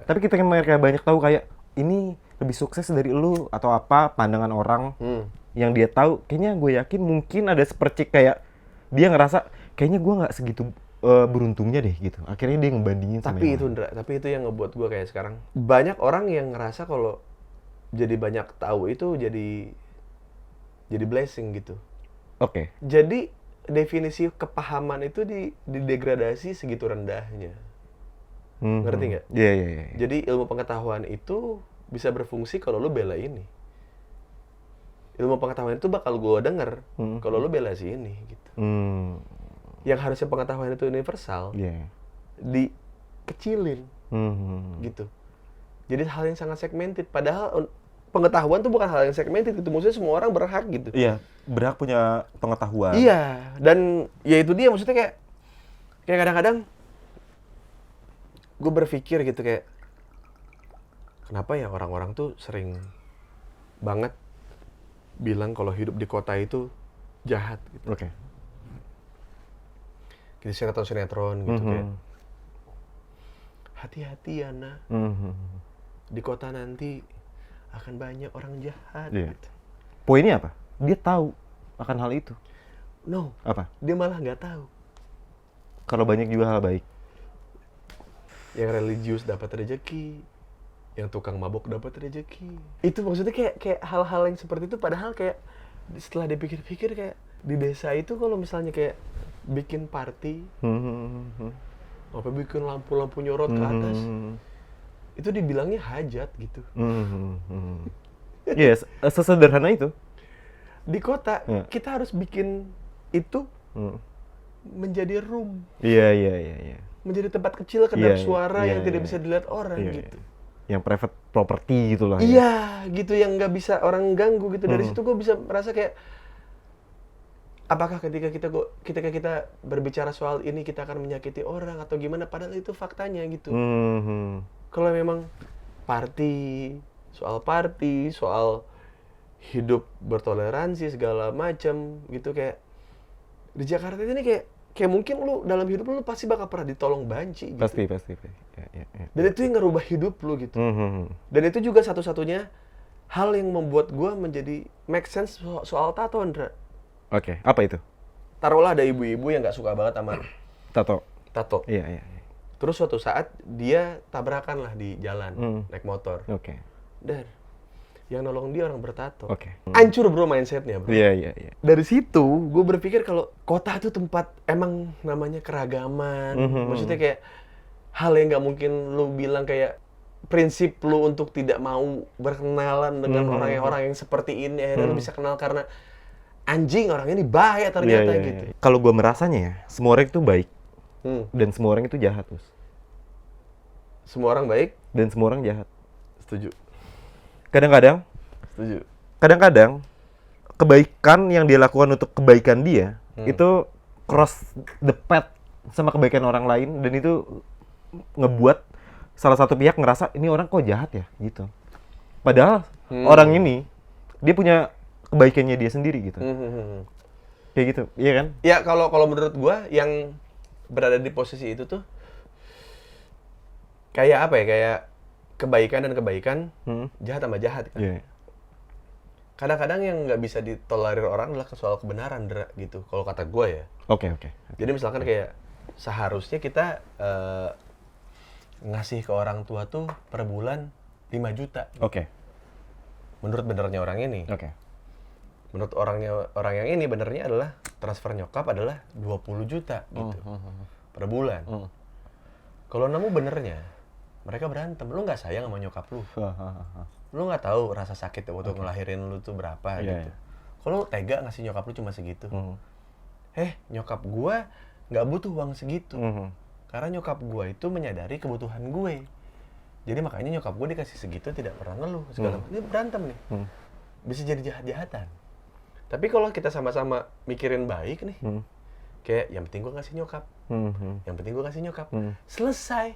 [SPEAKER 2] Tapi ketika mereka banyak tahu kayak ini lebih sukses dari lu atau apa pandangan orang yang dia tahu, kayaknya gue yakin mungkin ada sepercik kayak dia ngerasa kayaknya gue nggak segitu beruntungnya deh gitu. Akhirnya dia ngebandingin sama
[SPEAKER 1] tapi itu yang ngebuat gue kayak sekarang banyak orang yang ngerasa kalau jadi banyak tahu itu jadi blessing gitu. Jadi definisi kepahaman itu didegradasi segitu rendahnya. Ngerti nggak?
[SPEAKER 2] Iya.
[SPEAKER 1] Jadi ilmu pengetahuan itu bisa berfungsi kalau lu bela ini. Ilmu pengetahuan itu bakal gue denger kalau lu bela si ini gitu. Yang harusnya pengetahuan itu universal, dikecilin, gitu. Jadi hal yang sangat segmented. Padahal pengetahuan tuh bukan hal yang segmented gitu. Maksudnya semua orang berhak gitu.
[SPEAKER 2] Iya, berhak punya pengetahuan.
[SPEAKER 1] Iya, dan ya itu dia maksudnya kayak kadang-kadang gue berpikir gitu kayak kenapa ya orang-orang tuh sering banget bilang kalau hidup di kota itu jahat gitu. Kita sering nonton sinetron gitu kayak hati-hati ya nak, di kota nanti akan banyak orang jahat gitu.
[SPEAKER 2] Poinnya apa? Dia tahu akan hal itu.
[SPEAKER 1] No.
[SPEAKER 2] Apa?
[SPEAKER 1] Dia malah nggak tahu.
[SPEAKER 2] Kalau banyak juga hal baik.
[SPEAKER 1] Yang religius dapat rezeki, yang tukang mabok dapat rezeki. Itu maksudnya kayak hal-hal yang seperti itu padahal kayak setelah dipikir-pikir kayak di desa itu kalau misalnya kayak bikin party, apa bikin lampu-lampu nyorot ke atas, itu dibilangnya hajat gitu.
[SPEAKER 2] Yes, sesederhana itu.
[SPEAKER 1] Di kota kita harus bikin itu menjadi room.
[SPEAKER 2] Iya.
[SPEAKER 1] Menjadi tempat kecil kedap suara yang tidak bisa dilihat orang gitu.
[SPEAKER 2] Yang private property gitulah.
[SPEAKER 1] Iya, gitu yang nggak bisa orang ganggu gitu. Dari situ gue bisa merasa kayak apakah ketika kita berbicara soal ini kita akan menyakiti orang atau gimana? Padahal itu faktanya gitu. kalau memang party, soal hidup bertoleransi segala macam gitu, kayak di Jakarta ini kayak mungkin lu dalam hidup lu pasti bakal pernah ditolong banci gitu.
[SPEAKER 2] Pasti. Ya.
[SPEAKER 1] Dan itu yang ngerubah hidup lu gitu.
[SPEAKER 2] Mhm.
[SPEAKER 1] Dan itu juga satu-satunya hal yang membuat gua menjadi make sense soal tato, Andra.
[SPEAKER 2] Oke, apa itu?
[SPEAKER 1] Taruhlah ada ibu-ibu yang nggak suka banget sama
[SPEAKER 2] Tato.
[SPEAKER 1] tato.
[SPEAKER 2] Iya.
[SPEAKER 1] Terus suatu saat dia tabrakan lah di jalan, naik motor.
[SPEAKER 2] Oke.
[SPEAKER 1] Dan yang nolong dia orang bertato.
[SPEAKER 2] Oke.
[SPEAKER 1] Hancur bro mindsetnya bro.
[SPEAKER 2] Iya.
[SPEAKER 1] Dari situ gue berpikir kalau kota itu tempat emang namanya keragaman. Maksudnya kayak hal yang nggak mungkin lu bilang, kayak prinsip lu untuk tidak mau berkenalan dengan orang yang seperti ini. Akhirnya lu bisa kenal karena anjing orang ini bahaya ternyata gitu.
[SPEAKER 2] Kalau gue merasanya ya, semua orang itu baik dan semua orang itu jahat, Us.
[SPEAKER 1] Semua orang baik,
[SPEAKER 2] Dan semua orang jahat.
[SPEAKER 1] setuju.
[SPEAKER 2] Kadang-kadang kebaikan yang dia lakukan untuk kebaikan dia itu cross the path sama kebaikan orang lain, dan itu ngebuat salah satu pihak ngerasa ini orang kok jahat ya gitu. Padahal orang ini dia punya kebaikannya dia sendiri gitu. Kayak gitu, iya kan?
[SPEAKER 1] Ya kalau menurut gua yang berada di posisi itu tuh kayak apa ya? Kayak kebaikan dan kebaikan, jahat sama jahat kan.
[SPEAKER 2] Iya.
[SPEAKER 1] Kadang-kadang yang nggak bisa ditolerir orang adalah soal kebenaran, Dra, gitu. Kalau kata gua ya.
[SPEAKER 2] Oke.
[SPEAKER 1] Jadi misalkan kayak seharusnya kita ngasih ke orang tua tuh per bulan 5 juta.
[SPEAKER 2] Oke.
[SPEAKER 1] Menurut benernya orang ini.
[SPEAKER 2] Oke.
[SPEAKER 1] Menurut orang yang ini benernya adalah transfer nyokap adalah 20 juta gitu. Per bulan. Kalau nemu benernya, mereka berantem. Lu nggak sayang sama nyokap lu. Lu nggak tahu rasa sakit waktu ngelahirin lu tuh berapa gitu. Kalau tega ngasih nyokap lu cuma segitu. Nyokap gua nggak butuh uang segitu. Karena nyokap gua itu menyadari kebutuhan gue. Jadi makanya nyokap gue dikasih segitu tidak pernah ngeluh segala macam. Ini berantem nih. Bisa jadi jahat-jahatan. Tapi kalau kita sama-sama mikirin baik nih, kayak yang penting gue kasih nyokap, yang penting gue kasih nyokap, selesai.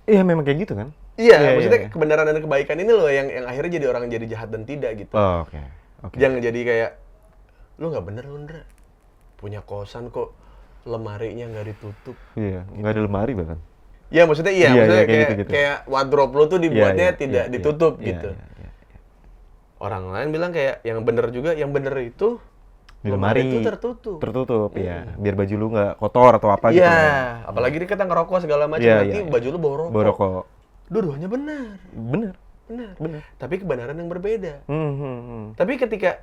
[SPEAKER 2] Iya memang kayak gitu kan?
[SPEAKER 1] Iya, maksudnya kebenaran dan kebaikan ini loh yang akhirnya jadi orang jadi jahat dan tidak gitu.
[SPEAKER 2] Oke.
[SPEAKER 1] Jangan jadi kayak, lu nggak bener lu, Ndra. Punya kosan kok lemarinya nggak ditutup.
[SPEAKER 2] Iya, nggak ada lemari bahkan.
[SPEAKER 1] Ya maksudnya maksudnya
[SPEAKER 2] kayak
[SPEAKER 1] kayak,
[SPEAKER 2] gitu.
[SPEAKER 1] kayak wardrobe lu tuh dibuatnya tidak ditutup gitu.
[SPEAKER 2] Iya.
[SPEAKER 1] Orang lain bilang kayak yang bener juga, yang bener itu
[SPEAKER 2] Di lemari
[SPEAKER 1] itu tertutup.
[SPEAKER 2] Tertutup, ya. Biar baju lu nggak kotor atau apa gitu.
[SPEAKER 1] Iya, apalagi kita ngerokok segala macam, nanti baju lu bau rokok.
[SPEAKER 2] Bau rokok.
[SPEAKER 1] Dua-duanya benar.
[SPEAKER 2] Bener.
[SPEAKER 1] Tapi kebenaran yang berbeda. Tapi ketika,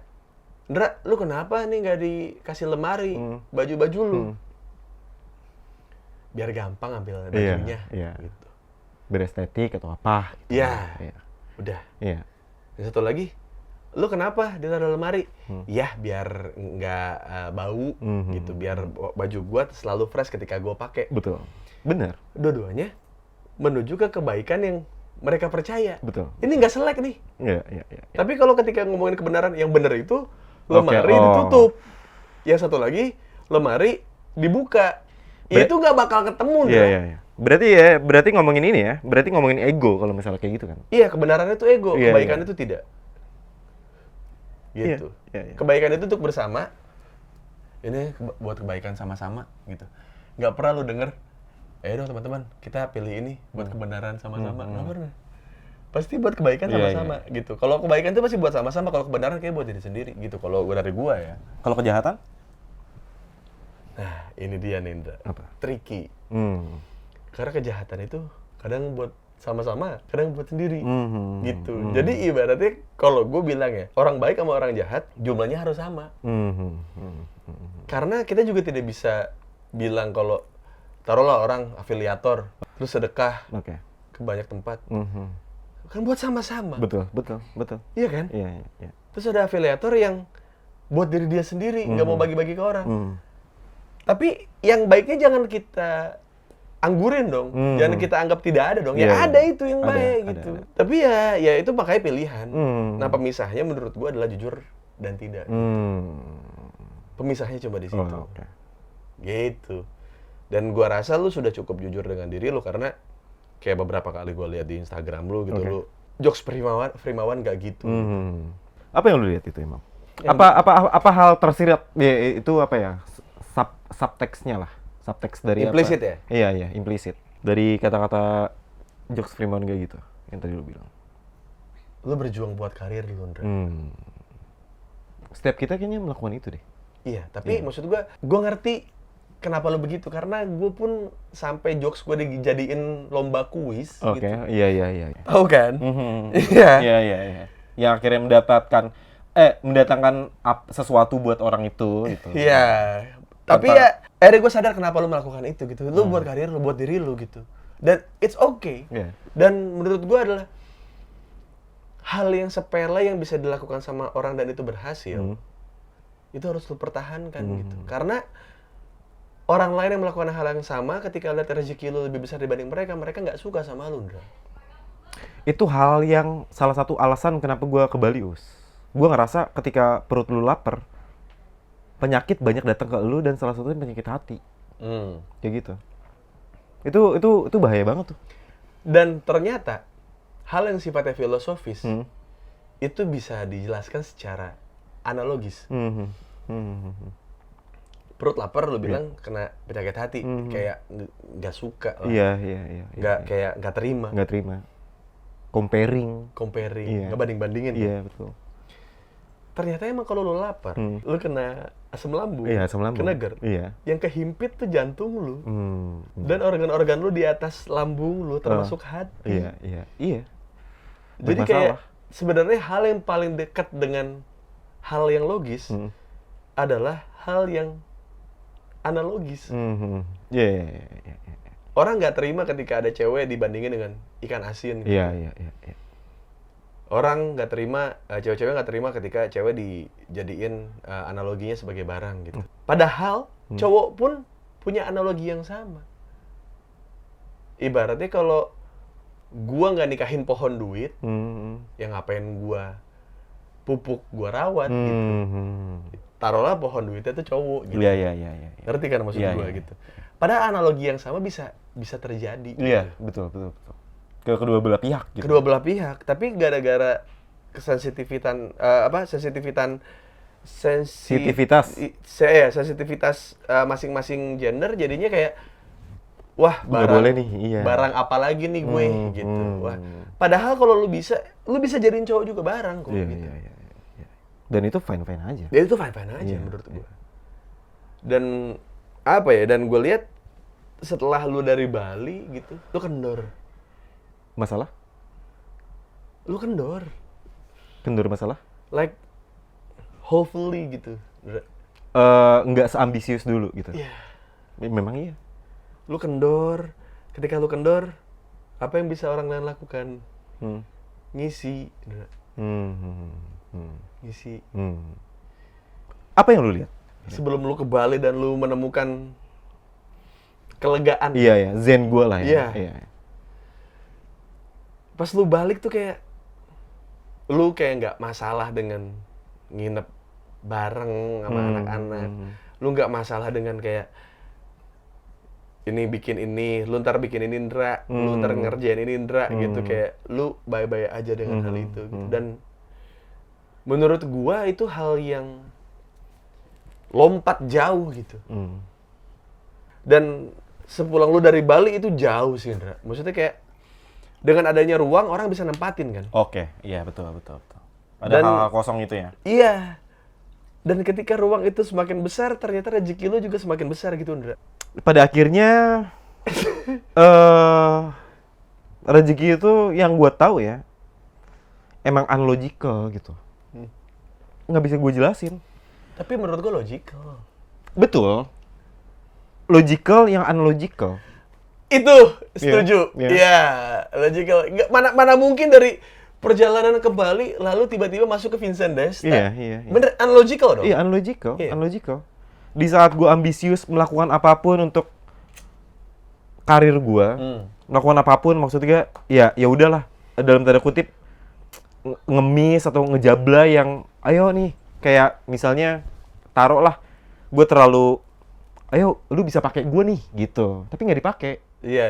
[SPEAKER 1] Ndra, lu kenapa nih nggak dikasih lemari baju-baju lu? Biar gampang ambil bajunya.
[SPEAKER 2] Iya.
[SPEAKER 1] Gitu.
[SPEAKER 2] Berestetik atau apa? Gitu.
[SPEAKER 1] Iya. Udah.
[SPEAKER 2] Iya.
[SPEAKER 1] Dan satu lagi, lu kenapa ditaruh lemari? Ya biar nggak bau gitu, biar baju gua selalu fresh ketika gua pakai.
[SPEAKER 2] Betul. Bener.
[SPEAKER 1] Dua-duanya menuju ke kebaikan yang mereka percaya.
[SPEAKER 2] Betul.
[SPEAKER 1] Ini nggak selek nih.
[SPEAKER 2] Iya.
[SPEAKER 1] Tapi kalau ketika ngomongin kebenaran, yang benar itu lemari ditutup. Yang satu lagi lemari dibuka. Itu nggak bakal ketemu.
[SPEAKER 2] Iya. Berarti ngomongin ini ya. Berarti ngomongin ego kalau misalnya kayak gitu kan.
[SPEAKER 1] Iya, kebenaran itu ego, kebaikan itu tidak. Gitu.
[SPEAKER 2] Iya.
[SPEAKER 1] Kebaikan itu untuk bersama. Ini buat kebaikan sama-sama gitu. Nggak pernah lu denger, dong teman-teman, kita pilih ini buat kebenaran sama-sama. Nggak pernah. Pasti buat kebaikan sama-sama gitu. Kalau kebaikan itu pasti buat sama-sama, kalau kebenaran kayak buat diri sendiri gitu. Kalau dari gua ya.
[SPEAKER 2] Kalau kejahatan?
[SPEAKER 1] Nah, ini dia nih, Indra.
[SPEAKER 2] Apa?
[SPEAKER 1] Tricky. Karena kejahatan itu kadang buat sama-sama, kadang buat sendiri. Gitu. Jadi ibaratnya kalau gue bilang ya, orang baik sama orang jahat jumlahnya harus sama. Karena kita juga tidak bisa bilang kalau taruhlah orang afiliator terus sedekah ke banyak tempat. Kan buat sama-sama.
[SPEAKER 2] Betul.
[SPEAKER 1] Iya kan?
[SPEAKER 2] Iya.
[SPEAKER 1] Terus ada afiliator yang buat diri dia sendiri, nggak mau bagi-bagi ke orang. Tapi yang baiknya jangan kita anggurin dong, jangan kita anggap tidak ada dong. Ada itu yang baik gitu.
[SPEAKER 2] Ada.
[SPEAKER 1] Tapi ya itu makanya pilihan. Nah pemisahnya menurut gua adalah jujur dan tidak. Pemisahnya cuma di situ. Gitu. Dan gua rasa lu sudah cukup jujur dengan diri lu karena kayak beberapa kali gue lihat di Instagram lu gitu,
[SPEAKER 2] Oke.
[SPEAKER 1] lu jokes Primawan gak gitu.
[SPEAKER 2] Apa yang lu lihat itu, Imam? Apa hal tersirat ya, itu apa ya? Subteksnya lah. Subteks dari
[SPEAKER 1] Implisit
[SPEAKER 2] apa?
[SPEAKER 1] ya?
[SPEAKER 2] Iya, implisit. Dari kata-kata jokes Primawan kayak gitu yang tadi lu bilang.
[SPEAKER 1] Lu berjuang buat karir lu, Ndra.
[SPEAKER 2] Setiap kita kayaknya melakukan itu deh.
[SPEAKER 1] Iya, tapi maksud gue ngerti kenapa lu begitu, karena gue pun sampai jokes gue dijadiin lomba kuis
[SPEAKER 2] Oke,
[SPEAKER 1] gitu.
[SPEAKER 2] iya.
[SPEAKER 1] Oh kan? Iya.
[SPEAKER 2] Iya. Yang akhirnya mendatangkan sesuatu buat orang itu gitu.
[SPEAKER 1] Iya. Tapi ya, akhirnya gue sadar kenapa lu melakukan itu gitu. Lu buat karir lu, buat diri lu gitu. Dan it's okay.
[SPEAKER 2] Iya.
[SPEAKER 1] Dan menurut gue adalah hal yang sepele yang bisa dilakukan sama orang dan itu berhasil. Itu harus lu pertahankan gitu. Karena orang lain yang melakukan hal yang sama, ketika lihat rezeki lu lebih besar dibanding mereka nggak suka sama lu, Ndra.
[SPEAKER 2] Itu hal yang salah satu alasan kenapa gue ke Bali, Us. Gue ngerasa ketika perut lu lapar, penyakit banyak datang ke lu dan salah satunya penyakit hati. Kayak gitu. Itu bahaya banget tuh.
[SPEAKER 1] Dan ternyata hal yang sifatnya filosofis itu bisa dijelaskan secara analogis. Perut lapar lu bilang kena penyakit hati, kayak nggak suka lah.
[SPEAKER 2] Iya.
[SPEAKER 1] Kayak nggak terima.
[SPEAKER 2] Nggak terima. Comparing,
[SPEAKER 1] Nggak banding-bandingin.
[SPEAKER 2] Iya, betul.
[SPEAKER 1] Ternyata emang kalau lu lapar, lu kena asam lambung,
[SPEAKER 2] Iya, asam lambung.
[SPEAKER 1] kena GERD.
[SPEAKER 2] Iya.
[SPEAKER 1] Yang kehimpit tuh jantung lu. Dan organ-organ lu di atas lambung lu, termasuk hati.
[SPEAKER 2] Iya.
[SPEAKER 1] Jadi kayak sebenarnya hal yang paling dekat dengan hal yang logis adalah hal yang analogis.
[SPEAKER 2] Iya.
[SPEAKER 1] Orang nggak terima ketika ada cewek dibandingin dengan ikan asin. Gitu.
[SPEAKER 2] Iya.
[SPEAKER 1] Orang nggak terima, cewek-cewek nggak terima ketika cewek dijadiin analoginya sebagai barang gitu. Padahal cowok pun punya analogi yang sama. Ibaratnya kalau gua nggak nikahin pohon duit, yang ngapain gua pupuk, gua rawat gitu. Taruhlah pohon duitnya tuh cowok gitu.
[SPEAKER 2] Iya.
[SPEAKER 1] Ngerti kan maksud gua gitu. Padahal analogi yang sama bisa terjadi.
[SPEAKER 2] Iya,
[SPEAKER 1] gitu.
[SPEAKER 2] betul. Ke kedua belah pihak gitu.
[SPEAKER 1] Kedua belah pihak, tapi gara-gara sensitivitas masing-masing gender, jadinya kayak wah barang apa lagi nih gue gitu. Wah, padahal kalau lu bisa jadiin cowok juga barang kok.
[SPEAKER 2] Iya. Dan itu fine aja.
[SPEAKER 1] Dan itu fine aja menurut gue. Dan apa ya? Dan gue lihat setelah lu dari Bali gitu, lu kendor.
[SPEAKER 2] Masalah?
[SPEAKER 1] Lu kendor.
[SPEAKER 2] Kendor masalah?
[SPEAKER 1] Like hopefully gitu.
[SPEAKER 2] Nggak seambisius dulu gitu.
[SPEAKER 1] Iya.
[SPEAKER 2] Memang iya.
[SPEAKER 1] Lu kendor. Ketika lu kendor, apa yang bisa orang lain lakukan? Ngisi. Ngisi.
[SPEAKER 2] Apa yang lu lihat?
[SPEAKER 1] Sebelum lu ke Bali dan lu menemukan kelegaan.
[SPEAKER 2] Iya. Zen gua lah ya.
[SPEAKER 1] Iya. Pas lu balik tuh kayak lu kayak nggak masalah dengan nginep bareng sama anak-anak. Lu nggak masalah dengan kayak ini bikin ini, lu ntar bikin ini Ndra, lu ntar ngerjain ini Ndra gitu, kayak lu bye-bye aja dengan hal itu gitu. Dan menurut gua itu hal yang lompat jauh gitu. Dan sepulang lu dari Bali itu jauh sih Ndra. Maksudnya kayak dengan adanya ruang, orang bisa nempatin kan?
[SPEAKER 2] Oke, iya betul. Ada hal kosong itu ya?
[SPEAKER 1] Iya. Dan ketika ruang itu semakin besar, ternyata rezeki lo juga semakin besar gitu, Ndra.
[SPEAKER 2] Pada akhirnya, rezeki itu yang gue tahu ya, emang unlogical gitu. Nggak bisa gue jelasin.
[SPEAKER 1] Tapi menurut gue logical.
[SPEAKER 2] Betul. Logical yang unlogical.
[SPEAKER 1] Itu setuju.
[SPEAKER 2] Iya.
[SPEAKER 1] Iya, logical. Nggak, mana mungkin dari perjalanan ke Bali lalu tiba-tiba masuk ke Vincent Desta.
[SPEAKER 2] Iya.
[SPEAKER 1] Bener unlogical dong?
[SPEAKER 2] Iya, unlogical. Di saat gue ambisius melakukan apapun untuk karir gue, melakukan apapun maksudnya ya udahlah dalam tanda kutip ngemis atau ngejabla yang ayo nih kayak misalnya taruhlah gue terlalu ayo lu bisa pakai gue nih gitu, tapi nggak dipakai.
[SPEAKER 1] Iya.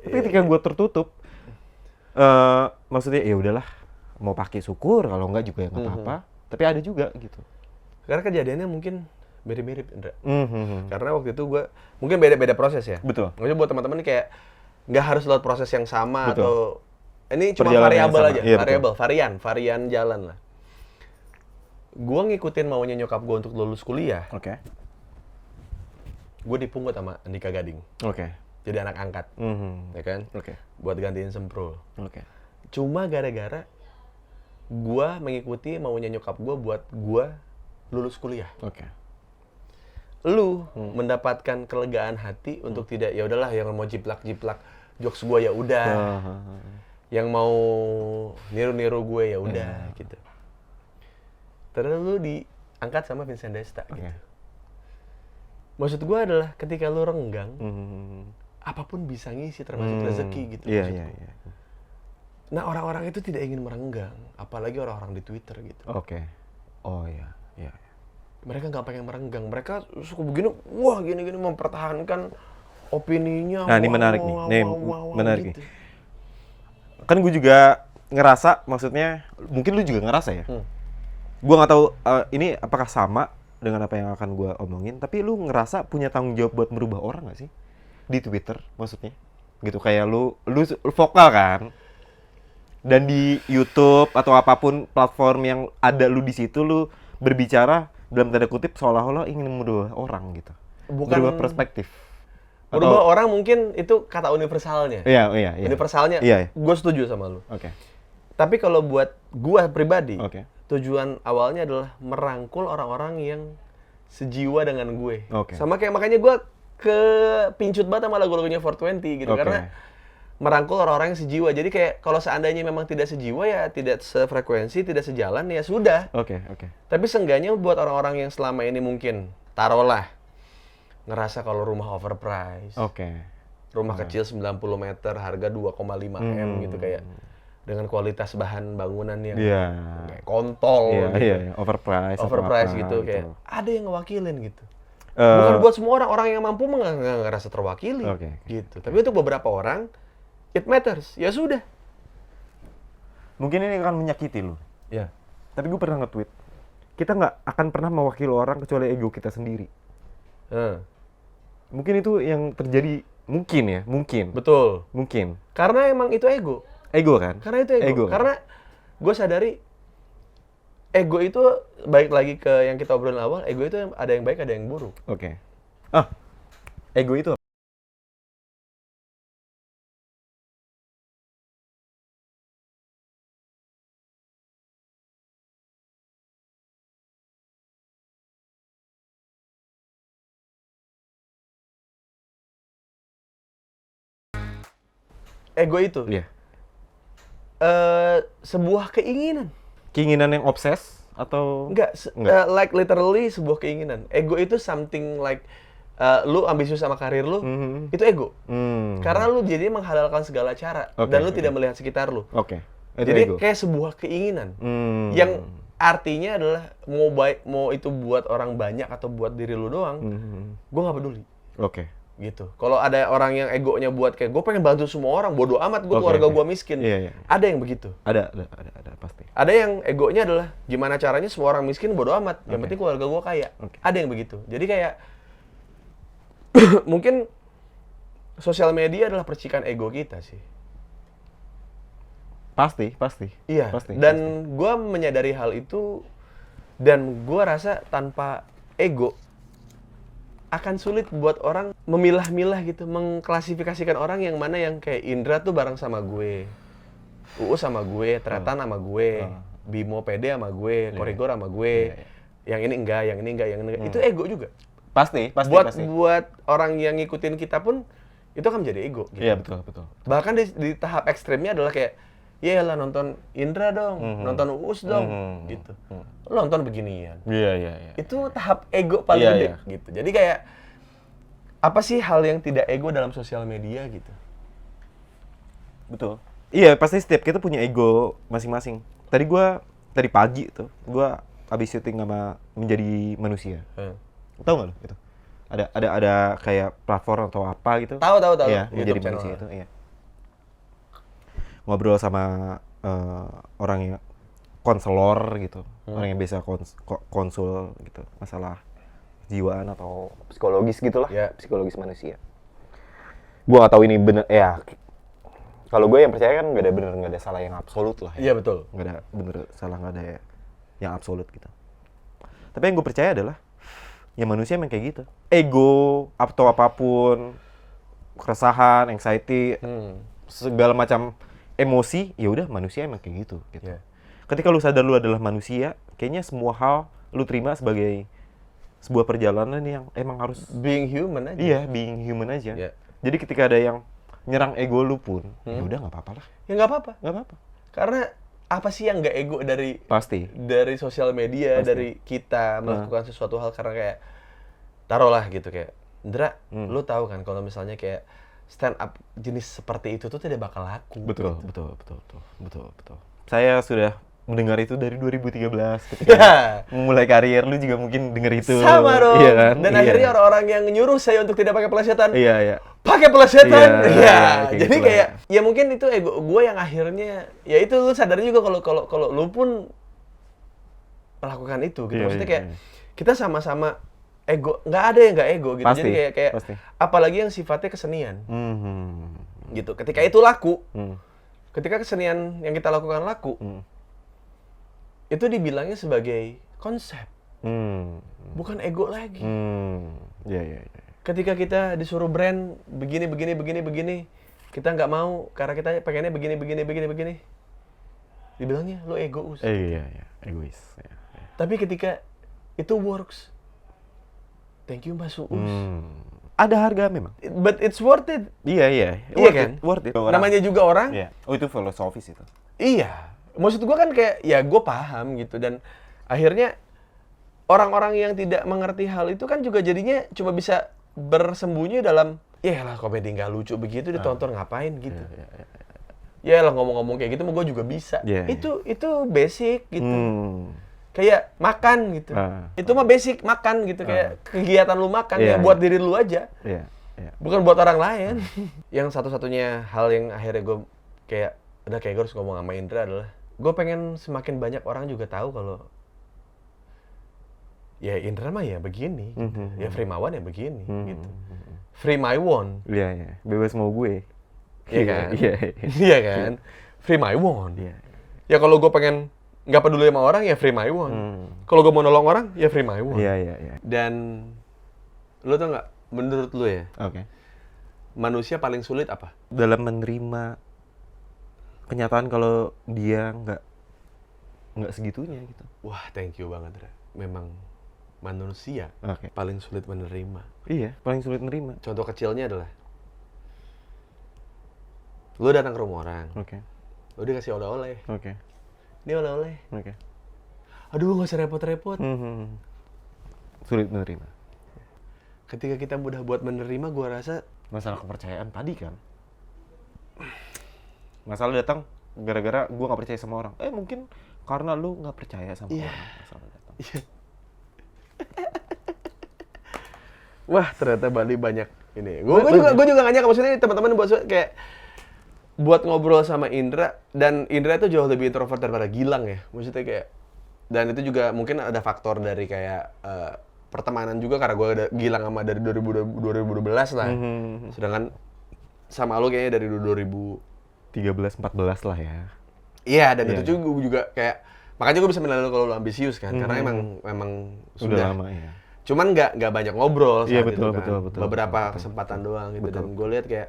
[SPEAKER 3] Tapi ketika gue tertutup, maksudnya ya udahlah, mau pakai syukur, kalau enggak juga ya nggak apa-apa. Tapi ada juga gitu.
[SPEAKER 1] Karena kejadiannya mungkin mirip-mirip, Indra.
[SPEAKER 3] Mhm.
[SPEAKER 1] Karena waktu itu gue mungkin beda-beda proses ya.
[SPEAKER 3] Betul.
[SPEAKER 1] Maksudnya buat teman-teman nih kayak nggak harus lewat proses yang sama
[SPEAKER 3] Betul.
[SPEAKER 1] atau ini cuma
[SPEAKER 3] Perjalanan yang
[SPEAKER 1] variabel
[SPEAKER 3] sama.
[SPEAKER 1] aja,
[SPEAKER 3] Iya,
[SPEAKER 1] variabel, varian jalan lah. Gue ngikutin maunya nyokap gue untuk lulus kuliah.
[SPEAKER 3] Oke.
[SPEAKER 1] Gue dipungut sama Andika Gading,
[SPEAKER 3] Oke.
[SPEAKER 1] jadi anak angkat, ya kan?
[SPEAKER 3] Oke.
[SPEAKER 1] Buat gantiin Semprul.
[SPEAKER 3] Oke.
[SPEAKER 1] Cuma gara-gara gue mengikuti maunya nyokap gue buat gue lulus kuliah.
[SPEAKER 3] Oke.
[SPEAKER 1] Lu mendapatkan kelegaan hati untuk tidak, ya udahlah yang mau jiplak-jiplak jokes gue ya udah, yang mau niru-niru gue ya udah gitu. Terus lu diangkat sama Vincent Desta gitu. Maksud gue adalah ketika lu renggang, apapun bisa ngisi termasuk rezeki gitu.
[SPEAKER 3] Iya,
[SPEAKER 1] maksud
[SPEAKER 3] iya,
[SPEAKER 1] gua.
[SPEAKER 3] iya.
[SPEAKER 1] Nah orang-orang itu tidak ingin merenggang, apalagi orang-orang di Twitter gitu.
[SPEAKER 3] Oke. Oh iya, iya.
[SPEAKER 1] Mereka nggak pengen merenggang, mereka suka begini, wah gini-gini mempertahankan opininya.
[SPEAKER 3] Nah, ini
[SPEAKER 1] wah,
[SPEAKER 3] menarik
[SPEAKER 1] wah,
[SPEAKER 3] nih.
[SPEAKER 1] wah,
[SPEAKER 3] Nih,
[SPEAKER 1] wah, wah, wah,
[SPEAKER 3] menarik
[SPEAKER 1] gitu.
[SPEAKER 3] nih. Kan gue juga ngerasa, maksudnya, mungkin lu juga ngerasa ya. Gue nggak tahu ini apakah sama dengan apa yang akan gue omongin, tapi lu ngerasa punya tanggung jawab buat merubah orang nggak sih di Twitter, maksudnya? Gitu, kayak lu vokal kan, dan di YouTube atau apapun platform yang ada lu di situ, lu berbicara dalam tanda kutip seolah-olah ingin merubah orang gitu.
[SPEAKER 1] Bukan
[SPEAKER 3] Berubah perspektif.
[SPEAKER 1] merubah orang, mungkin itu kata universalnya.
[SPEAKER 3] Iya.
[SPEAKER 1] Universalnya,
[SPEAKER 3] Iya.
[SPEAKER 1] gue setuju sama lu.
[SPEAKER 3] Oke.
[SPEAKER 1] Tapi kalau buat gue pribadi,
[SPEAKER 3] Oke.
[SPEAKER 1] tujuan awalnya adalah merangkul orang-orang yang sejiwa dengan gue.
[SPEAKER 3] Oke.
[SPEAKER 1] Sama kayak makanya gue kepincut banget sama lagu-lagunya 420 gitu.
[SPEAKER 3] Oke.
[SPEAKER 1] Karena merangkul orang-orang yang sejiwa. Jadi kayak kalau seandainya memang tidak sejiwa ya tidak sefrekuensi, tidak sejalan ya sudah.
[SPEAKER 3] Oke.
[SPEAKER 1] Tapi seenggaknya buat orang-orang yang selama ini mungkin taruhlah ngerasa kalau rumah overpriced.
[SPEAKER 3] Oke.
[SPEAKER 1] Rumah kecil 90 meter harga 2,5 M gitu kayak dengan kualitas bahan bangunan yang
[SPEAKER 3] Iya.
[SPEAKER 1] kayak kontol
[SPEAKER 3] Iya,
[SPEAKER 1] gitu.
[SPEAKER 3] iya, overpriced. atau
[SPEAKER 1] Overpriced
[SPEAKER 3] apa
[SPEAKER 1] gitu kayak ada yang ngewakilin gitu.
[SPEAKER 3] Eh,
[SPEAKER 1] Bukan buat semua orang yang mampu nggak ngerasa terwakili
[SPEAKER 3] Oke.
[SPEAKER 1] gitu. Tapi untuk beberapa orang it matters. Ya sudah.
[SPEAKER 3] Mungkin ini akan menyakiti lu.
[SPEAKER 1] Ya.
[SPEAKER 3] Tapi gue pernah nge-tweet, kita nggak akan pernah mewakili orang kecuali ego kita sendiri. Mungkin itu yang terjadi, mungkin ya, mungkin.
[SPEAKER 1] Betul.
[SPEAKER 3] Mungkin.
[SPEAKER 1] Karena emang itu ego.
[SPEAKER 3] Ego kan?
[SPEAKER 1] Karena itu ego.
[SPEAKER 3] kan?
[SPEAKER 1] Karena gue sadari ego itu baik lagi ke yang kita obrolin awal, ego itu ada yang baik, ada yang buruk.
[SPEAKER 3] Oke. Ego itu apa?
[SPEAKER 1] Ego itu
[SPEAKER 3] Iya.
[SPEAKER 1] sebuah keinginan.
[SPEAKER 3] Keinginan yang obses atau
[SPEAKER 1] Enggak,
[SPEAKER 3] Enggak.
[SPEAKER 1] like literally sebuah keinginan. Ego itu something like lu ambisius sama karir lu, itu ego. Karena lu jadi menghalalkan segala cara
[SPEAKER 3] Oke,
[SPEAKER 1] dan lu
[SPEAKER 3] oke.
[SPEAKER 1] tidak melihat sekitar lu.
[SPEAKER 3] Oke. Itu
[SPEAKER 1] Jadi
[SPEAKER 3] ego.
[SPEAKER 1] kayak sebuah keinginan
[SPEAKER 3] Hmm.
[SPEAKER 1] yang artinya adalah mau itu buat orang banyak atau buat diri lu doang, gue nggak peduli.
[SPEAKER 3] Oke.
[SPEAKER 1] Gitu. Kalau ada orang yang egonya buat kayak gue pengen bantu semua orang, bodo amat gue
[SPEAKER 3] Oke,
[SPEAKER 1] keluarga
[SPEAKER 3] oke.
[SPEAKER 1] gue miskin.
[SPEAKER 3] Iya, iya.
[SPEAKER 1] Ada yang begitu.
[SPEAKER 3] Ada pasti.
[SPEAKER 1] Ada yang egonya adalah gimana caranya semua orang miskin bodo amat, yang
[SPEAKER 3] Oke.
[SPEAKER 1] penting keluarga gue kaya.
[SPEAKER 3] Oke.
[SPEAKER 1] Ada yang begitu. Jadi kayak mungkin sosial media adalah percikan ego kita sih.
[SPEAKER 3] Pasti.
[SPEAKER 1] Iya.
[SPEAKER 3] Pasti.
[SPEAKER 1] Dan gue menyadari hal itu dan gue rasa tanpa ego akan sulit buat orang memilah-milah gitu, mengklasifikasikan orang yang mana yang kayak Indra tuh bareng sama gue, Uus sama gue, Tretan sama gue, Bimo Pede sama gue, Korigor sama gue, yang ini enggak, yang ini enggak, yang ini enggak. Itu ego juga.
[SPEAKER 3] Pasti.
[SPEAKER 1] Buat orang yang ngikutin kita pun itu akan menjadi ego. Gitu.
[SPEAKER 3] Iya, betul.
[SPEAKER 1] Bahkan di tahap ekstrimnya adalah kayak, ya lah nonton Indra dong, nonton Uus dong, gitu. Lo nonton beginian.
[SPEAKER 3] Iya.
[SPEAKER 1] Itu tahap ego paling
[SPEAKER 3] Iya,
[SPEAKER 1] gede
[SPEAKER 3] iya.
[SPEAKER 1] gitu. Jadi kayak apa sih hal yang tidak ego dalam sosial media gitu?
[SPEAKER 3] Betul. Iya, pasti setiap kita punya ego masing-masing. Tadi pagi tuh, gua habis syuting sama Menjadi Manusia. Tahu nggak lo itu? Ada kayak platform atau apa gitu.
[SPEAKER 1] Tahu.
[SPEAKER 3] Iya, menjadi
[SPEAKER 1] YouTube channel.
[SPEAKER 3] manusia itu, iya. Ngobrol sama orang yang konselor gitu, orang yang biasa konsul gitu, masalah jiwaan atau psikologis gitulah,
[SPEAKER 1] Iya.
[SPEAKER 3] psikologis manusia. Gua nggak tahu ini bener, ya. Kalau gue yang percaya kan nggak ada salah yang absolut lah.
[SPEAKER 1] Iya, betul.
[SPEAKER 3] Nggak ada bener salah, nggak ada yang absolut gitu. Tapi yang gue percaya adalah ya manusia emang kayak gitu. Ego atau apapun, keresahan, anxiety, segala macam emosi, ya udah manusia emang kayak gitu.
[SPEAKER 1] Iya.
[SPEAKER 3] Ketika lu sadar lu adalah manusia, kayaknya semua hal lu terima sebagai sebuah perjalanan yang emang harus
[SPEAKER 1] Being human aja.
[SPEAKER 3] iya, being human aja.
[SPEAKER 1] Iya.
[SPEAKER 3] Jadi ketika ada yang nyerang ego lu pun, ya udah nggak apa-apa lah,
[SPEAKER 1] Ya nggak apa-apa.
[SPEAKER 3] nggak apa-apa.
[SPEAKER 1] Karena apa sih yang nggak ego
[SPEAKER 3] Pasti.
[SPEAKER 1] dari sosial media,
[SPEAKER 3] Pasti.
[SPEAKER 1] dari kita melakukan sesuatu hal, karena kayak taruhlah gitu kayak Indra, lu tahu kan kalau misalnya kayak stand up jenis seperti itu tuh tidak bakal laku.
[SPEAKER 3] Betul,
[SPEAKER 1] gitu.
[SPEAKER 3] betul. Saya sudah mendengar itu dari 2013 ketika
[SPEAKER 1] Ya.
[SPEAKER 3] memulai karir, lu juga mungkin denger itu.
[SPEAKER 1] Sama dong.
[SPEAKER 3] Iya kan?
[SPEAKER 1] Dan
[SPEAKER 3] Iya.
[SPEAKER 1] akhirnya orang-orang yang nyuruh saya untuk tidak pakai pelesetan,
[SPEAKER 3] Iya.
[SPEAKER 1] pakai pelesetan.
[SPEAKER 3] Iya,
[SPEAKER 1] Iya.
[SPEAKER 3] kayak
[SPEAKER 1] Jadi
[SPEAKER 3] gitulah.
[SPEAKER 1] kayak ya mungkin itu ego gue yang akhirnya ya itu lu sadar juga kalau lu pun melakukan itu gitu.
[SPEAKER 3] Iya,
[SPEAKER 1] Maksudnya
[SPEAKER 3] iya,
[SPEAKER 1] kayak
[SPEAKER 3] iya.
[SPEAKER 1] kita sama-sama ego, nggak ada yang nggak ego gitu.
[SPEAKER 3] Pasti,
[SPEAKER 1] Jadi kayak
[SPEAKER 3] pasti.
[SPEAKER 1] apalagi yang sifatnya kesenian
[SPEAKER 3] Mhm.
[SPEAKER 1] gitu. Ketika itu laku,
[SPEAKER 3] Hmm.
[SPEAKER 1] ketika kesenian yang kita lakukan laku,
[SPEAKER 3] Hmm.
[SPEAKER 1] itu dibilangnya sebagai konsep,
[SPEAKER 3] Hmm.
[SPEAKER 1] bukan ego lagi.
[SPEAKER 3] Iya.
[SPEAKER 1] Ketika kita disuruh brand begini, kita nggak mau karena kita pengennya begini, dibilangnya lo egois.
[SPEAKER 3] Iya, egois. Iya.
[SPEAKER 1] Tapi ketika itu works, thank you Mbak Suus.
[SPEAKER 3] Ada harga memang.
[SPEAKER 1] But it's worth it.
[SPEAKER 3] Iya.
[SPEAKER 1] Iya
[SPEAKER 3] Worth
[SPEAKER 1] kan?
[SPEAKER 3] it, worth it.
[SPEAKER 1] Namanya juga orang.
[SPEAKER 3] Iya. Oh, itu filosofis itu.
[SPEAKER 1] Iya. Maksud gua kan kayak ya gue paham gitu, dan akhirnya orang-orang yang tidak mengerti hal itu kan juga jadinya cuma bisa bersembunyi dalam ya lah komedi nggak lucu begitu ditonton ngapain gitu. Ya lah ngomong-ngomong kayak gitu mah gue juga bisa.
[SPEAKER 3] Iya,
[SPEAKER 1] Itu basic gitu. Kayak makan gitu.
[SPEAKER 3] Ah.
[SPEAKER 1] Itu mah basic makan gitu, kayak kegiatan lu makan
[SPEAKER 3] Iya,
[SPEAKER 1] yang buat diri lu aja.
[SPEAKER 3] Iya.
[SPEAKER 1] Bukan buat orang lain. Yang satu-satunya hal yang akhirnya gue kayak udah kayak gue harus ngomong sama Indra adalah gue pengen semakin banyak orang juga tahu kalau ya Indra mah ya begini, gitu. Ya Frimawan ya begini, gitu. Free my one,
[SPEAKER 3] Iya. Bebas mau gue.
[SPEAKER 1] iya kan?
[SPEAKER 3] Iya.
[SPEAKER 1] Iya kan? Free my one.
[SPEAKER 3] Iya.
[SPEAKER 1] Ya kalau gue pengen nggak peduli sama orang ya free my one. Kalau gue mau nolong orang ya free my one.
[SPEAKER 3] Iya.
[SPEAKER 1] Dan lu tau nggak? Menurut lu ya,
[SPEAKER 3] Oke.
[SPEAKER 1] manusia paling sulit apa?
[SPEAKER 3] Dalam menerima kenyataan kalau dia nggak segitunya gitu.
[SPEAKER 1] Wah, thank you banget, Dra. Memang manusia
[SPEAKER 3] Oke.
[SPEAKER 1] paling sulit menerima.
[SPEAKER 3] Iya, paling sulit menerima.
[SPEAKER 1] Contoh kecilnya adalah lu datang ke rumah orang,
[SPEAKER 3] Oke.
[SPEAKER 1] lu dikasih oleh-oleh.
[SPEAKER 3] Oke.
[SPEAKER 1] Ini oleh-oleh.
[SPEAKER 3] Oke.
[SPEAKER 1] Aduh, nggak usah repot-repot.
[SPEAKER 3] Sulit menerima.
[SPEAKER 1] Ketika kita mudah buat menerima, gua rasa
[SPEAKER 3] Masalah kepercayaan tadi kan. Masalah datang gara-gara gua nggak percaya sama orang. Mungkin karena lu nggak percaya sama
[SPEAKER 1] Iya.
[SPEAKER 3] orang. Masalah datang.
[SPEAKER 1] wah, ternyata Bali banyak ini. Gua juga nggak nyangka, maksudnya teman-teman kayak buat ngobrol sama Indra, dan Indra itu jauh lebih introvert daripada Gilang ya. Maksudnya kayak, dan itu juga mungkin ada faktor dari kayak pertemanan juga, karena gue Gilang sama dari 2012 lah. Sedangkan sama lu kayaknya dari
[SPEAKER 3] 13-14 lah ya.
[SPEAKER 1] Iya, dan
[SPEAKER 3] Iya.
[SPEAKER 1] itu juga kayak makanya gue bisa menilai lu kalau lu ambisius kan, karena memang
[SPEAKER 3] Udah lama ya.
[SPEAKER 1] Cuman nggak banyak ngobrol saat
[SPEAKER 3] Iya,
[SPEAKER 1] itu
[SPEAKER 3] betul,
[SPEAKER 1] kan.
[SPEAKER 3] betul.
[SPEAKER 1] Beberapa
[SPEAKER 3] Betul,
[SPEAKER 1] kesempatan
[SPEAKER 3] betul.
[SPEAKER 1] doang gitu.
[SPEAKER 3] Betul.
[SPEAKER 1] Dan gue lihat kayak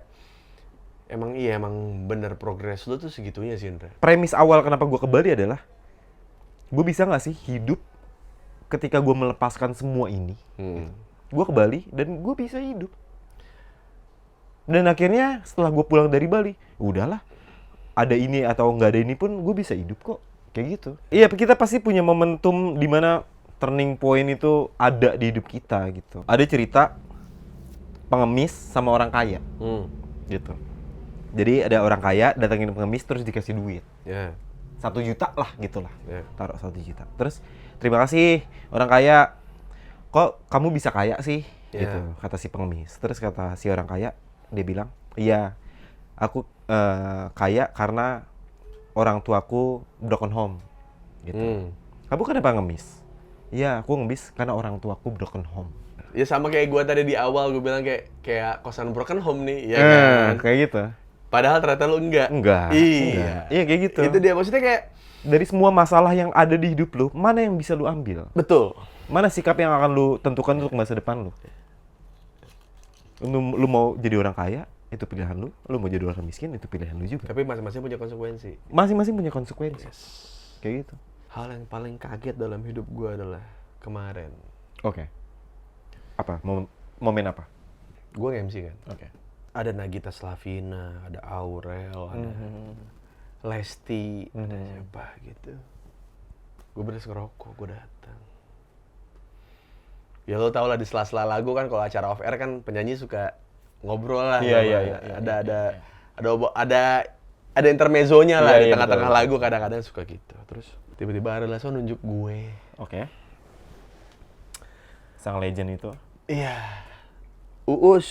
[SPEAKER 1] emang bener progres lu tuh segitunya sih, Indra.
[SPEAKER 3] Premis awal kenapa gue ke Bali adalah gue bisa nggak sih hidup ketika gue melepaskan semua ini. Gue ke Bali dan gue bisa hidup. Dan akhirnya setelah gue pulang dari Bali, udahlah, ada ini atau nggak ada ini pun gue bisa hidup kok, kayak gitu. Iya, kita pasti punya momentum di mana turning point itu ada di hidup kita gitu. Ada cerita pengemis sama orang kaya, gitu. Jadi ada orang kaya datengin pengemis terus dikasih duit.
[SPEAKER 1] Ya.
[SPEAKER 3] 1 juta lah gitulah.
[SPEAKER 1] Ya.
[SPEAKER 3] Taruh 1 juta. Terus terima kasih orang kaya. Kok kamu bisa kaya sih?
[SPEAKER 1] Iya.
[SPEAKER 3] gitu, kata si pengemis. Terus kata si orang kaya, dia bilang, iya, aku kaya karena orang tuaku broken home, gitu. Kamu kenapa ngemis? Iya, aku ngemis karena orang tuaku broken home.
[SPEAKER 1] Ya sama kayak gue tadi di awal, gue bilang kayak kosan broken home nih, ya kan?
[SPEAKER 3] Kayak gitu.
[SPEAKER 1] Padahal ternyata lu enggak.
[SPEAKER 3] Enggak.
[SPEAKER 1] Iya.
[SPEAKER 3] Iya kayak gitu.
[SPEAKER 1] Itu dia, maksudnya kayak,
[SPEAKER 3] Dari semua masalah yang ada di hidup lu, mana yang bisa lu ambil?
[SPEAKER 1] betul.
[SPEAKER 3] Mana sikap yang akan lu tentukan untuk masa depan lu? Lu mau jadi orang kaya, itu pilihan lu. Lu mau jadi orang miskin, itu pilihan lu juga.
[SPEAKER 1] Tapi masing-masing punya konsekuensi.
[SPEAKER 3] Masing-masing punya konsekuensi. Kayak gitu.
[SPEAKER 1] Hal yang paling kaget dalam hidup gue adalah kemarin.
[SPEAKER 3] Oke. Apa? Momen apa?
[SPEAKER 1] Gue nge-MC kan.
[SPEAKER 3] Oke.
[SPEAKER 1] Ada Nagita Slavina, ada Aurel, ada Lesti, ada siapa gitu. Gue beres ngerokok, gue datang. Ya lo tau lah, di sela-sela lagu kan kalau acara off air kan penyanyi suka ngobrol lah.
[SPEAKER 3] Iya.
[SPEAKER 1] Ada intermezzonya lah di
[SPEAKER 3] Iya,
[SPEAKER 1] tengah-tengah
[SPEAKER 3] betul.
[SPEAKER 1] lagu, kadang-kadang suka gitu. Terus tiba-tiba ada langsung nunjuk gue.
[SPEAKER 3] Oke. Sang legend itu.
[SPEAKER 1] Iya. Uus.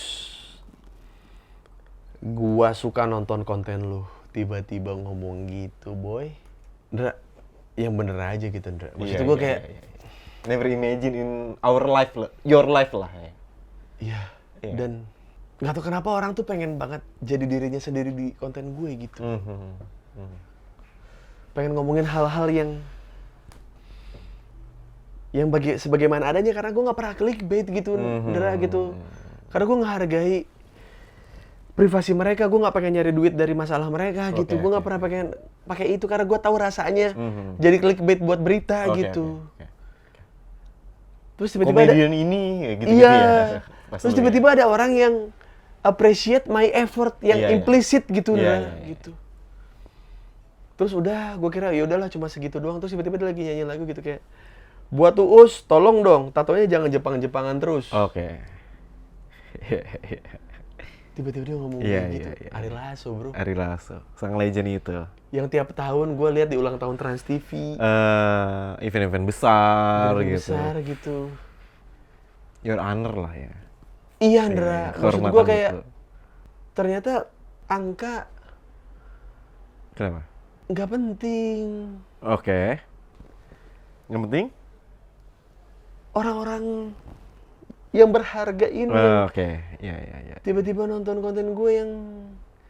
[SPEAKER 1] Gua suka nonton konten lu. Tiba-tiba ngomong gitu, boy. Ndra, yang bener aja gitu, Ndra. Maksud gua kayak,
[SPEAKER 3] never imagine in our life lah, your life lah.
[SPEAKER 1] iya.
[SPEAKER 3] Iya.
[SPEAKER 1] Dan nggak tahu kenapa orang tuh pengen banget jadi dirinya sendiri di konten gue gitu. Pengen ngomongin hal-hal yang sebagaimana adanya, karena gue nggak pernah clickbait gitu, Ndra gitu. Karena gue ngehargai privasi mereka, gue nggak pengen nyari duit dari masalah mereka gitu. Gue nggak pernah pengen pakai itu karena gue tahu rasanya jadi clickbait buat berita gitu. Terus tiba-tiba ada,
[SPEAKER 3] Komedian ini gitu
[SPEAKER 1] iya.
[SPEAKER 3] Pas
[SPEAKER 1] Terus
[SPEAKER 3] lu
[SPEAKER 1] tiba-tiba ada orang yang appreciate my effort yang
[SPEAKER 3] Iya, iya.
[SPEAKER 1] implicit gitu,
[SPEAKER 3] Iya,
[SPEAKER 1] lah, gitu. Terus udah, gue kira ya udahlah cuma segitu doang. Terus tiba-tiba dia lagi nyanyi lagu gitu kayak, buat Uus, tolong dong, tatonya jangan Jepang-Jepangan terus.
[SPEAKER 3] Oke.
[SPEAKER 1] Tiba-tiba dia ngomong
[SPEAKER 3] Iya,
[SPEAKER 1] gitu.
[SPEAKER 3] iya.
[SPEAKER 1] Ari Lasso, bro.
[SPEAKER 3] Ari Lasso, sang legend itu.
[SPEAKER 1] Yang tiap tahun gue lihat di ulang tahun Trans TV.
[SPEAKER 3] Event-event besar
[SPEAKER 1] Event
[SPEAKER 3] gitu.
[SPEAKER 1] besar gitu.
[SPEAKER 3] Your honor lah ya.
[SPEAKER 1] Iya, Ndra. Maksud
[SPEAKER 3] kehormatan
[SPEAKER 1] gue kayak,
[SPEAKER 3] itu.
[SPEAKER 1] ternyata angka
[SPEAKER 3] Kenapa?
[SPEAKER 1] nggak penting.
[SPEAKER 3] Oke. Yang penting?
[SPEAKER 1] Orang-orang yang berharga ini
[SPEAKER 3] Oke. Iya.
[SPEAKER 1] tiba-tiba nonton konten gue yang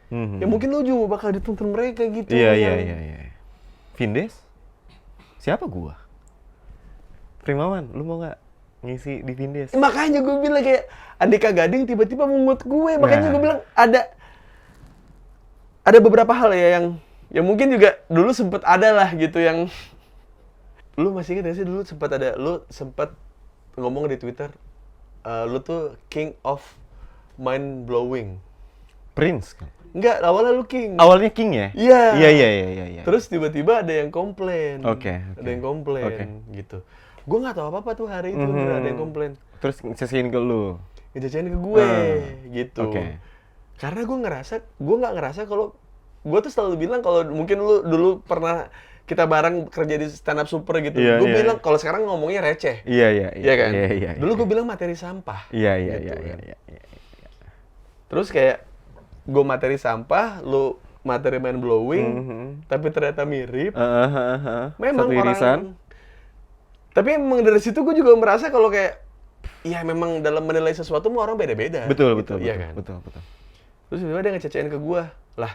[SPEAKER 3] Mhm.
[SPEAKER 1] ya mungkin lu juga bakal ditonton mereka gitu.
[SPEAKER 3] Iya.
[SPEAKER 1] yang-
[SPEAKER 3] Vindes? Siapa gua? Primawan, lu mau nggak ngisi di Vindes?
[SPEAKER 1] Makanya gue bilang kayak Andika Gading tiba-tiba mengut gue. Makanya
[SPEAKER 3] Nah.
[SPEAKER 1] gue bilang ada beberapa hal ya yang mungkin juga dulu sempet ada lah gitu yang lu masih ingat gak sih dulu lu sempet ngomong di Twitter, lu tuh king of mind blowing.
[SPEAKER 3] Prince kan?
[SPEAKER 1] Enggak, awalnya lu king.
[SPEAKER 3] Awalnya King ya?
[SPEAKER 1] Iya.
[SPEAKER 3] Iya.
[SPEAKER 1] Terus tiba-tiba ada yang komplain.
[SPEAKER 3] Oke.
[SPEAKER 1] Ada yang komplain gitu. Gue nggak tahu apa-apa tuh hari itu, ada yang komplain.
[SPEAKER 3] Terus ngecekin ke lu?
[SPEAKER 1] Ngejajain ke gue gitu.
[SPEAKER 3] Oke.
[SPEAKER 1] Karena gue nggak ngerasa kalau gue tuh selalu bilang kalau mungkin lu dulu pernah kita bareng kerja di stand up super gitu.
[SPEAKER 3] Iya,
[SPEAKER 1] Gue
[SPEAKER 3] iya.
[SPEAKER 1] kalau sekarang ngomongnya receh.
[SPEAKER 3] Iya.
[SPEAKER 1] Iya kan?
[SPEAKER 3] Iya.
[SPEAKER 1] Dulu gue bilang materi sampah.
[SPEAKER 3] Iya.
[SPEAKER 1] Gitu kan. Terus kayak gue materi sampah, lu materi mind blowing, tapi ternyata mirip. Memang
[SPEAKER 3] Satu irisan.
[SPEAKER 1] Tapi emang dari situ gue juga merasa kalau kayak, ya memang dalam menilai sesuatu mah orang beda-beda.
[SPEAKER 3] Betul.
[SPEAKER 1] Iya kan?
[SPEAKER 3] Betul.
[SPEAKER 1] Terus tiba-tiba dia ngececein ke gue, lah,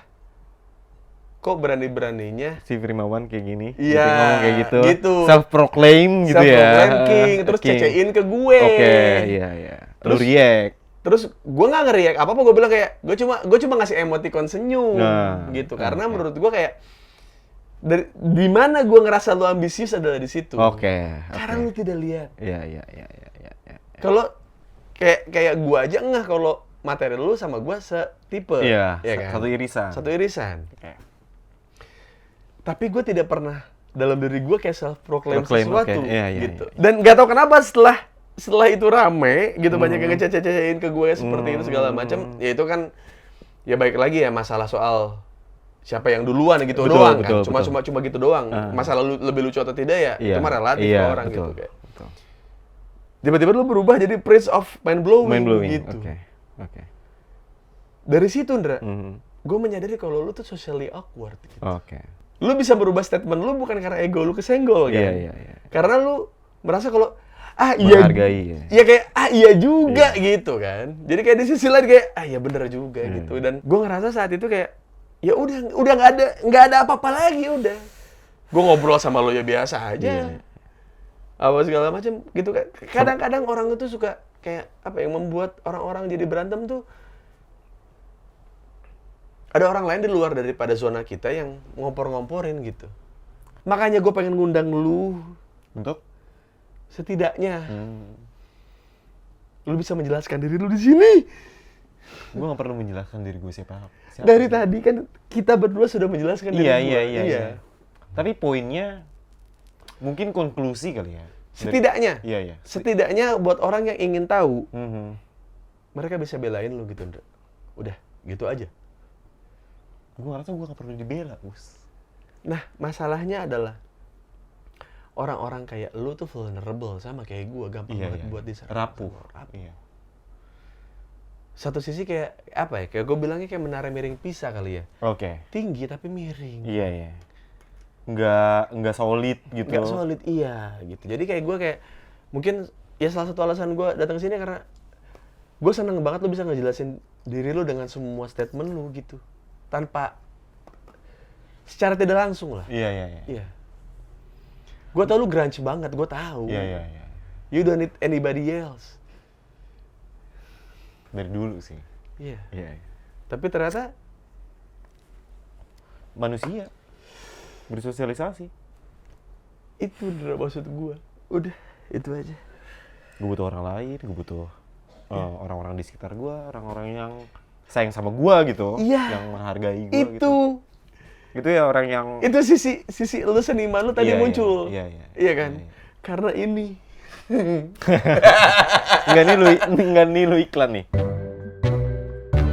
[SPEAKER 1] kok berani-beraninya
[SPEAKER 3] Si Primawan kayak gini,
[SPEAKER 1] Iya,
[SPEAKER 3] ngomong kayak gitu.
[SPEAKER 1] gitu.
[SPEAKER 3] Self-proclaim gitu ya.
[SPEAKER 1] self-proclaim king, terus
[SPEAKER 3] King.
[SPEAKER 1] cecein ke gue.
[SPEAKER 3] Oke, iya. Lu
[SPEAKER 1] Terus-
[SPEAKER 3] react.
[SPEAKER 1] Terus gue nggak ngeriak apa-apa, gue bilang kayak, gue cuma ngasih emoticon senyum,
[SPEAKER 3] Nah,
[SPEAKER 1] gitu. Karena
[SPEAKER 3] oke.
[SPEAKER 1] menurut gue kayak, di mana gue ngerasa lu ambisius adalah di situ.
[SPEAKER 3] Oke.
[SPEAKER 1] Karena lu tidak lihat.
[SPEAKER 3] Iya.
[SPEAKER 1] Kalau kayak gua aja enggak kalau materi lu sama gua setipe.
[SPEAKER 3] Iya,
[SPEAKER 1] ya kan?
[SPEAKER 3] satu irisan.
[SPEAKER 1] Satu irisan.
[SPEAKER 3] Oke.
[SPEAKER 1] Tapi gua tidak pernah dalam diri gua kayak self proclaim
[SPEAKER 3] Proclaim,
[SPEAKER 1] sesuatu
[SPEAKER 3] oke. Iya,
[SPEAKER 1] gitu. Dan nggak tahu kenapa setelah itu rame gitu, banyak yang ngececein ke gue seperti itu segala macam. Ya itu kan ya baik lagi ya masalah soal siapa yang duluan gitu
[SPEAKER 3] Betul,
[SPEAKER 1] doang
[SPEAKER 3] betul,
[SPEAKER 1] kan.
[SPEAKER 3] betul.
[SPEAKER 1] Cuma gitu doang. Masalah lebih lucu atau tidak ya
[SPEAKER 3] Iya.
[SPEAKER 1] itu mah relatif
[SPEAKER 3] Iya,
[SPEAKER 1] ke orang
[SPEAKER 3] betul,
[SPEAKER 1] gitu kayak.
[SPEAKER 3] betul.
[SPEAKER 1] Tiba-tiba lu berubah jadi Prince of Mind Blowing,
[SPEAKER 3] Mind blowing.
[SPEAKER 1] gitu.
[SPEAKER 3] Oke.
[SPEAKER 1] Dari situ, Ndra,
[SPEAKER 3] Mhm.
[SPEAKER 1] gue menyadari kalau lu tuh socially awkward gitu.
[SPEAKER 3] Oke.
[SPEAKER 1] Lu bisa berubah statement lu bukan karena ego lu kesenggol kan?
[SPEAKER 3] Iya.
[SPEAKER 1] Karena lu merasa kalau iya,
[SPEAKER 3] Menghargai, ya.
[SPEAKER 1] ya kayak iya juga gitu kan. Jadi kayak di sisi lain kayak iya bener juga gitu. Dan gue ngerasa saat itu kayak ya udah nggak ada apa-apa lagi udah. Gue ngobrol sama lo ya biasa aja.
[SPEAKER 3] Iya.
[SPEAKER 1] Apa segala macam gitu kan. Kadang-kadang orang itu suka kayak apa yang membuat orang-orang jadi berantem tuh ada orang lain di luar daripada zona kita yang ngompor-ngomporin gitu. Makanya gue pengen ngundang lu
[SPEAKER 3] Untuk?
[SPEAKER 1] setidaknya lu bisa menjelaskan diri lu di sini.
[SPEAKER 3] Gue gak perlu menjelaskan diri gue siapa.
[SPEAKER 1] Dari tadi kan kita berdua sudah menjelaskan diri gua.
[SPEAKER 3] Iya. Tapi poinnya mungkin konklusi kali ya.
[SPEAKER 1] Setidaknya.
[SPEAKER 3] Iya.
[SPEAKER 1] Setidaknya buat orang yang ingin tahu,
[SPEAKER 3] Mhm.
[SPEAKER 1] mereka bisa belain lu gitu, Ndra. Udah, gitu aja.
[SPEAKER 3] Gue ngerasa gue gak perlu dibela, Us.
[SPEAKER 1] Nah, masalahnya adalah orang-orang kayak lu tuh vulnerable sama kayak gua, gampang banget buat diserang.
[SPEAKER 3] Rapuh.
[SPEAKER 1] Rapuh.
[SPEAKER 3] Iya.
[SPEAKER 1] Satu sisi kayak apa ya? Kayak gue bilangnya kayak menara miring pisah kali ya.
[SPEAKER 3] Oke.
[SPEAKER 1] Tinggi tapi miring.
[SPEAKER 3] Iya. Nggak solid gitu.
[SPEAKER 1] Nggak solid, iya gitu. Jadi kayak gue kayak mungkin ya salah satu alasan gue datang sini karena gue seneng banget lu bisa ngejelasin diri lu dengan semua statement lu gitu, tanpa secara tidak langsung lah.
[SPEAKER 3] Iya.
[SPEAKER 1] Iya. Gue tau lu grunge banget, gue tahu.
[SPEAKER 3] Iya.
[SPEAKER 1] You don't need anybody else.
[SPEAKER 3] Dari dulu sih.
[SPEAKER 1] Iya.
[SPEAKER 3] Iya.
[SPEAKER 1] Tapi ternyata
[SPEAKER 3] Manusia bersosialisasi.
[SPEAKER 1] itu udah maksud gue. Udah, itu aja.
[SPEAKER 3] Gue butuh orang lain, gue butuh orang-orang di sekitar gue, orang-orang yang sayang sama gue gitu,
[SPEAKER 1] Iya.
[SPEAKER 3] yang menghargai gue
[SPEAKER 1] Itu.
[SPEAKER 3] gitu. Gitu ya orang yang
[SPEAKER 1] Itu sisi lu seniman lu tadi
[SPEAKER 3] Iya,
[SPEAKER 1] muncul.
[SPEAKER 3] iya.
[SPEAKER 1] Iya kan?
[SPEAKER 3] Iya.
[SPEAKER 1] Karena ini.
[SPEAKER 3] Enggak nih lu iklan nih.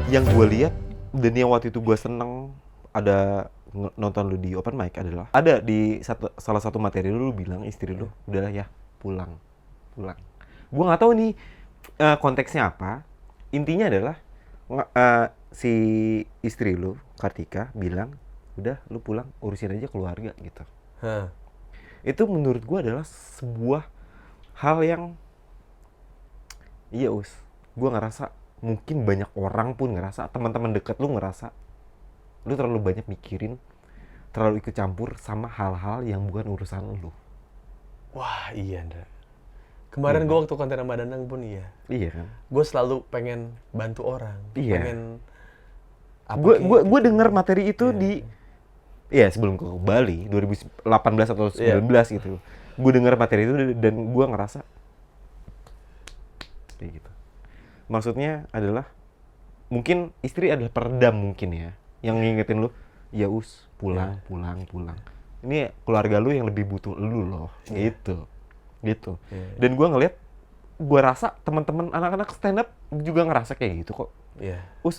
[SPEAKER 3] Yang gue lihat dan yang waktu itu gue seneng ada nonton lu di open mic adalah ada di salah satu materi lu bilang istri lu udahlah ya pulang. Gue nggak tahu nih konteksnya apa. Intinya adalah si istri lu Kartika bilang udah lu pulang urusin aja keluarga gitu. Itu menurut gue adalah sebuah hal yang gue ngerasa mungkin banyak orang pun ngerasa, teman-teman deket lu ngerasa lu terlalu banyak mikirin, terlalu ikut campur sama hal-hal yang bukan urusan lu.
[SPEAKER 1] Wah, iya, Ndra. Kemarin gue waktu konten sama Danang pun iya.
[SPEAKER 3] Iya kan?
[SPEAKER 1] Gue selalu pengen bantu orang.
[SPEAKER 3] Iya.
[SPEAKER 1] Pengen
[SPEAKER 3] Gue denger materi itu sebelum ke Bali 2018 atau 19 gitu. Gue denger materi itu dan gue ngerasa kayak gitu. Maksudnya adalah mungkin istri adalah peredam mungkin ya, yang ngingetin lu, ya pulang. Ini keluarga lu yang lebih butuh lu loh, gitu. Dan gue ngeliat, gue rasa teman-teman anak-anak stand up juga ngerasa kayak gitu kok.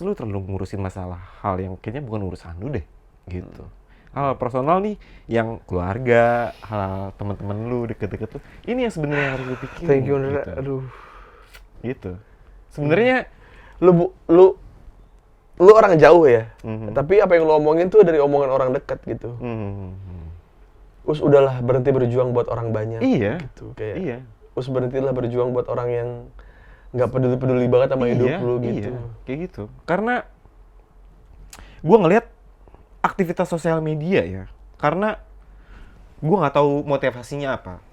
[SPEAKER 3] Lu terlalu ngurusin masalah hal yang kayaknya bukan urusan lu deh, gitu. Hal personal nih, yang keluarga, hal teman-teman lu deket-deket tuh, ini yang sebenarnya harus lu pikirin.
[SPEAKER 1] Thank you, Ndra.
[SPEAKER 3] Gitu.
[SPEAKER 1] Aduh.
[SPEAKER 3] Gitu. Sebenarnya
[SPEAKER 1] Lu orang jauh ya. Tapi apa yang lu omongin tuh dari omongan orang dekat gitu. Udahlah berhenti berjuang buat orang banyak.
[SPEAKER 3] Iya.
[SPEAKER 1] Gitu kayak.
[SPEAKER 3] Iya.
[SPEAKER 1] Berhentilah berjuang buat orang yang nggak peduli banget sama hidup lu gitu.
[SPEAKER 3] Iya, kayak gitu. Karena gue ngelihat aktivitas sosial media ya. Karena gue nggak tahu motivasinya apa.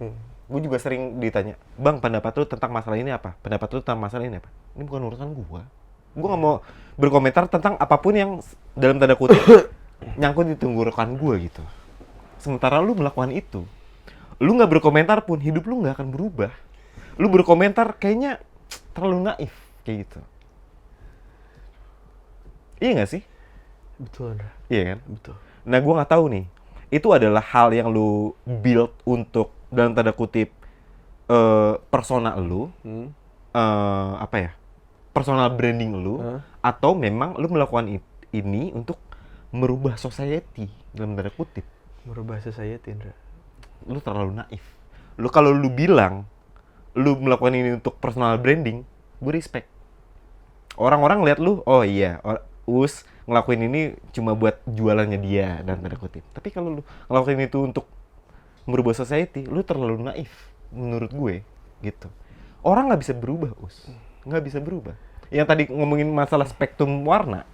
[SPEAKER 3] Gue juga sering ditanya, Bang, pendapat lu tentang masalah ini apa? Pendapat lu tentang masalah ini apa? Ini bukan urusan gue. Gue nggak mau berkomentar tentang apapun yang dalam tanda kutip nyangkut di tenggorokan gue gitu. Sementara lu melakukan itu, lu nggak berkomentar pun hidup lu nggak akan berubah. Lu berkomentar kayaknya terlalu naif kayak gitu. Iya nggak sih?
[SPEAKER 1] Betul, Ndra.
[SPEAKER 3] Iya kan?
[SPEAKER 1] Betul.
[SPEAKER 3] Nah, gue nggak tahu nih. Itu adalah hal yang lu build untuk dalam tanda kutip persona lu, personal branding lu, atau memang lu melakukan ini untuk merubah society dalam tanda kutip.
[SPEAKER 1] Merubah society, Ndra.
[SPEAKER 3] Lu terlalu naif. Kalau lu bilang lu melakukan ini untuk personal branding, gue respect. Orang-orang lihat lu, oh iya, Us ngelakuin ini cuma buat jualannya dia dan tanda kutip. Tapi kalau lu ngelakuin itu untuk merubah society, lu terlalu naif menurut gue gitu. Orang nggak bisa berubah, Us. Nggak bisa berubah. Yang tadi ngomongin masalah spektrum warna,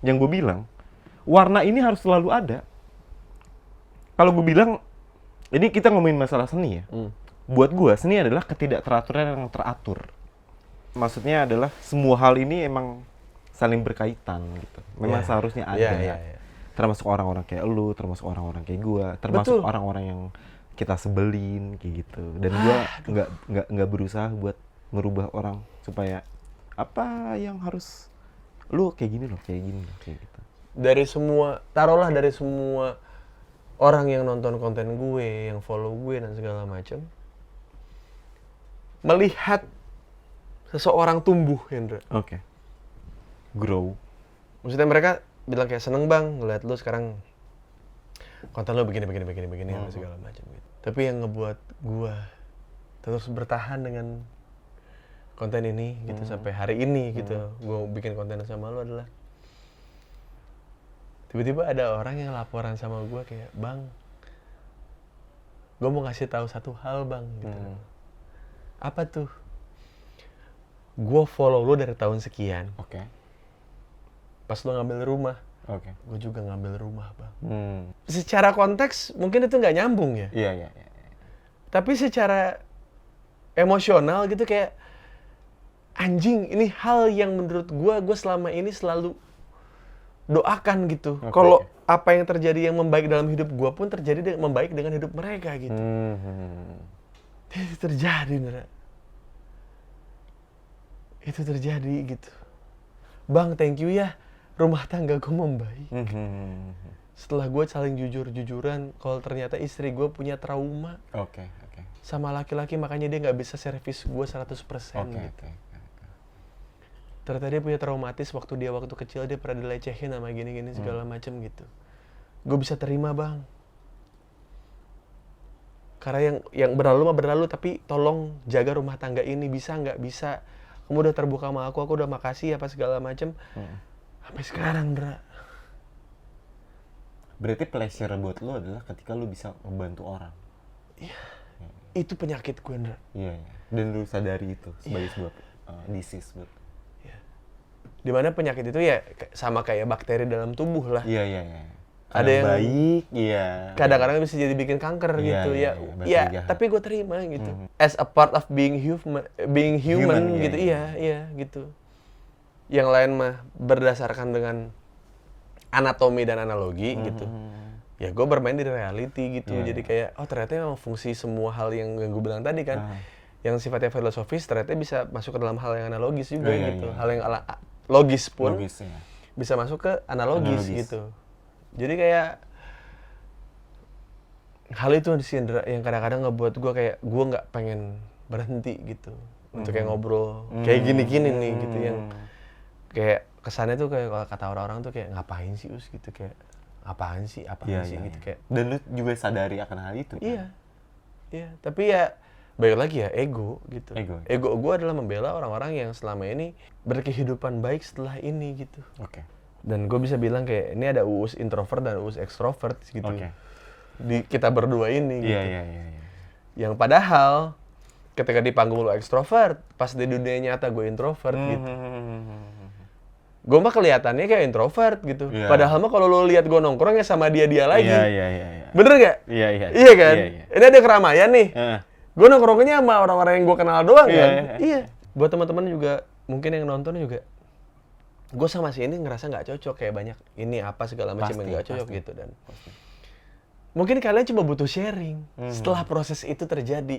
[SPEAKER 3] yang gue bilang, warna ini harus selalu ada. Kalau gue bilang, ini kita ngomongin masalah seni ya. Buat gue, seni adalah ketidakteraturan yang teratur. Maksudnya adalah semua hal ini emang saling berkaitan gitu. Memang seharusnya ada. Termasuk orang-orang kayak lu, termasuk orang-orang kayak gue, termasuk orang-orang yang kita sebelin kayak gitu. Dan gue nggak berusaha buat merubah orang supaya apa yang harus lu kayak gini loh, kayak gini loh, kayak gitu.
[SPEAKER 1] Dari semua, taruhlah dari semua orang yang nonton konten gue, yang follow gue dan segala macam, melihat seseorang tumbuh, Hendra.
[SPEAKER 3] Oke. Grow.
[SPEAKER 1] Maksudnya mereka bilang kayak seneng bang ngeliat lu sekarang konten lu begini dan segala macam gitu. Tapi yang ngebuat gue terus bertahan dengan konten ini gitu sampai hari ini gitu, gue bikin konten sama lu adalah tiba-tiba ada orang yang laporan sama gue kayak, bang, gue mau ngasih tahu satu hal bang gitu. Apa tuh? Gue follow lu dari tahun sekian.
[SPEAKER 2] Oke.
[SPEAKER 1] Pas lu ngambil rumah,
[SPEAKER 2] Oke.
[SPEAKER 1] gue juga ngambil rumah bang. Secara konteks mungkin itu nggak nyambung ya.
[SPEAKER 2] Iya.
[SPEAKER 1] Tapi secara emosional gitu kayak, anjing, ini hal yang menurut gue selama ini selalu doakan gitu. Kalau apa yang terjadi yang membaik dalam hidup gue pun terjadi membaik dengan hidup mereka gitu. Itu terjadi, Nera. Itu terjadi gitu. Bang, thank you ya. Rumah tangga gue membaik. Setelah gue saling jujur-jujuran, kalau ternyata istri gue punya trauma
[SPEAKER 2] Oke.
[SPEAKER 1] sama laki-laki, makanya dia nggak bisa servis gue 100% gitu. Ternyata dia punya traumatis waktu kecil, dia pernah dilecehin sama gini-gini segala macem gitu. Gue bisa terima bang. Karena yang berlalu mah berlalu, tapi tolong jaga rumah tangga ini, bisa nggak? Bisa. Kamu udah terbuka sama aku udah makasih apa segala macem. Sampai sekarang, Bra.
[SPEAKER 2] Berarti pleasure buat lu adalah ketika lu bisa membantu orang.
[SPEAKER 1] Iya. Itu penyakit gue, Ndra.
[SPEAKER 2] Iya. Dan lu sadari itu sebagai sebuah disease buat.
[SPEAKER 1] Dimana penyakit itu ya sama kayak bakteri dalam tubuh lah.
[SPEAKER 2] Iya.
[SPEAKER 1] Ada yang
[SPEAKER 2] baik,
[SPEAKER 1] kadang-kadang bisa jadi bikin kanker gitu ya. Iya, tapi gue terima gitu. As a part of being human gitu. Iya, gitu. Yang lain mah berdasarkan dengan anatomi dan analogi gitu. Ya gue bermain di reality gitu. Jadi kayak, oh ternyata memang fungsi semua hal yang gue bilang tadi kan. Yang sifatnya filosofis ternyata bisa masuk ke dalam hal yang analogis juga gitu. Hal yang logis pun bisa masuk ke analogis gitu. Jadi kayak hal itu sih yang kadang-kadang ngebuat gue kayak gue nggak pengen berhenti gitu untuk kayak ngobrol kayak gini-gini nih gitu, yang kayak kesannya tuh kayak kalau kata orang-orang tuh kayak ngapain sih Us gitu, kayak apaan sih gitu kayak.
[SPEAKER 2] Dan lu juga sadari akan hal itu kan?
[SPEAKER 1] Iya, tapi ya balik lagi ya ego gitu. Ego gue adalah membela orang-orang yang selama ini berkehidupan baik setelah ini gitu. Dan gue bisa bilang kayak ini ada Uus introvert dan Uus extrovert gitu. Di kita berdua ini gitu.
[SPEAKER 2] Iya.
[SPEAKER 1] Yang padahal ketika di panggung lo extrovert, pas di dunia nyata gue introvert gitu. Gue mah kelihatannya kayak introvert gitu. Padahal mah kalau lo lihat gue nongkrong ya sama dia lagi.
[SPEAKER 2] Iya.
[SPEAKER 1] Bener gak? Iya kan? Ini ada keramaian nih. Gue nongkrongnya sama orang-orang yang gue kenal doang kan. Iya. Buat teman-teman juga mungkin yang nonton juga, gue sama si ini ngerasa nggak cocok, kayak banyak ini apa segala macam yang nggak cocok gitu. Dan mungkin kalian cuma butuh sharing. Setelah proses itu terjadi,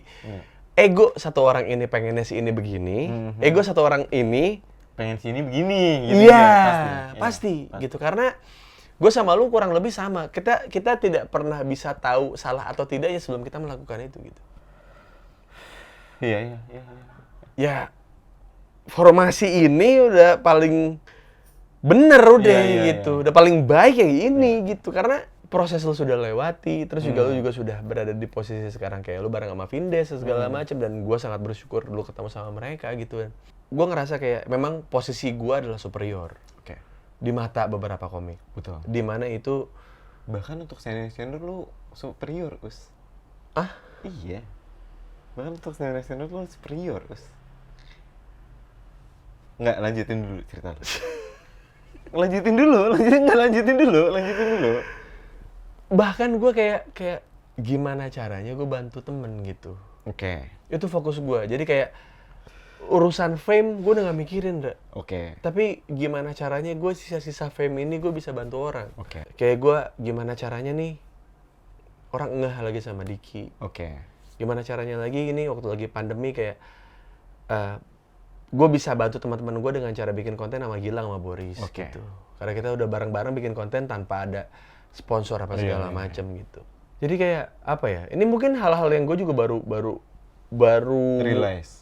[SPEAKER 1] ego satu orang ini pengennya si ini begini, ego satu orang ini
[SPEAKER 2] pengen si ini begini gitu.
[SPEAKER 1] Iya, pasti gitu. Karena gue sama lu kurang lebih sama. Kita tidak pernah bisa tahu salah atau tidaknya sebelum kita melakukan itu gitu.
[SPEAKER 2] Iya.
[SPEAKER 1] Ya, formasi ini udah paling bener udah gitu. Udah paling baik yang ini gitu. Karena proses lu sudah lewati, terus juga lu juga sudah berada di posisi sekarang kayak lu bareng sama Vindes segala macam, dan gue sangat bersyukur dulu ketemu sama mereka gitu kan. Gue ngerasa kayak memang posisi gue adalah superior
[SPEAKER 2] Oke.
[SPEAKER 1] di mata beberapa komik.
[SPEAKER 2] Betul.
[SPEAKER 1] Di mana itu
[SPEAKER 2] Bahkan untuk senior lu superior, Us.
[SPEAKER 1] ah
[SPEAKER 2] Iya. Bahkan untuk senior lu superior, Us. Nggak, lanjutin dulu cerita lu. lanjutin dulu.
[SPEAKER 1] bahkan gue kayak gimana caranya gue bantu temen gitu.
[SPEAKER 2] Oke.
[SPEAKER 1] Itu fokus gue. Jadi kayak urusan fame gue udah gak mikirin, Ra.
[SPEAKER 2] Oke.
[SPEAKER 1] Tapi gimana caranya gue sisa-sisa fame ini gue bisa bantu orang.
[SPEAKER 2] Oke.
[SPEAKER 1] Kayak gue gimana caranya nih orang ngeh lagi sama Diki.
[SPEAKER 2] Oke.
[SPEAKER 1] Gimana caranya lagi ini waktu lagi pandemi kayak gue bisa bantu teman-teman gue dengan cara bikin konten sama Gilang sama Boris
[SPEAKER 2] Oke.
[SPEAKER 1] gitu. Karena kita udah bareng-bareng bikin konten tanpa ada sponsor apa segala macam gitu. Jadi kayak apa ya? Ini mungkin hal-hal yang gue juga baru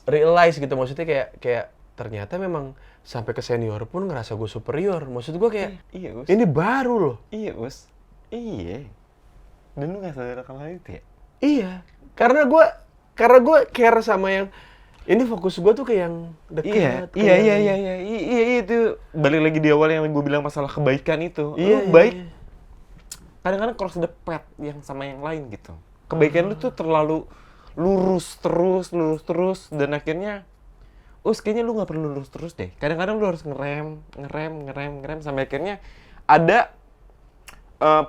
[SPEAKER 1] realize gitu, maksudnya kayak ternyata memang sampai ke senior pun ngerasa gue superior. Maksud gue kayak
[SPEAKER 2] Iya, Us.
[SPEAKER 1] ini baru loh.
[SPEAKER 2] Iya, Us. Iya. Dan lu nggak sadar akan hal itu ya?
[SPEAKER 1] Iya, karena gue care sama yang ini, fokus gue tuh ke yang dekat.
[SPEAKER 2] Iya, itu balik lagi di awal yang gue bilang masalah kebaikan itu.
[SPEAKER 1] Iya,
[SPEAKER 2] Lu baik,
[SPEAKER 1] iya.
[SPEAKER 2] kadang-kadang cross the path yang sama yang lain gitu. Kebaikan lu tuh terlalu lurus terus, dan akhirnya kayaknya lu nggak perlu lurus terus deh. Kadang-kadang lu harus ngerem sampai akhirnya ada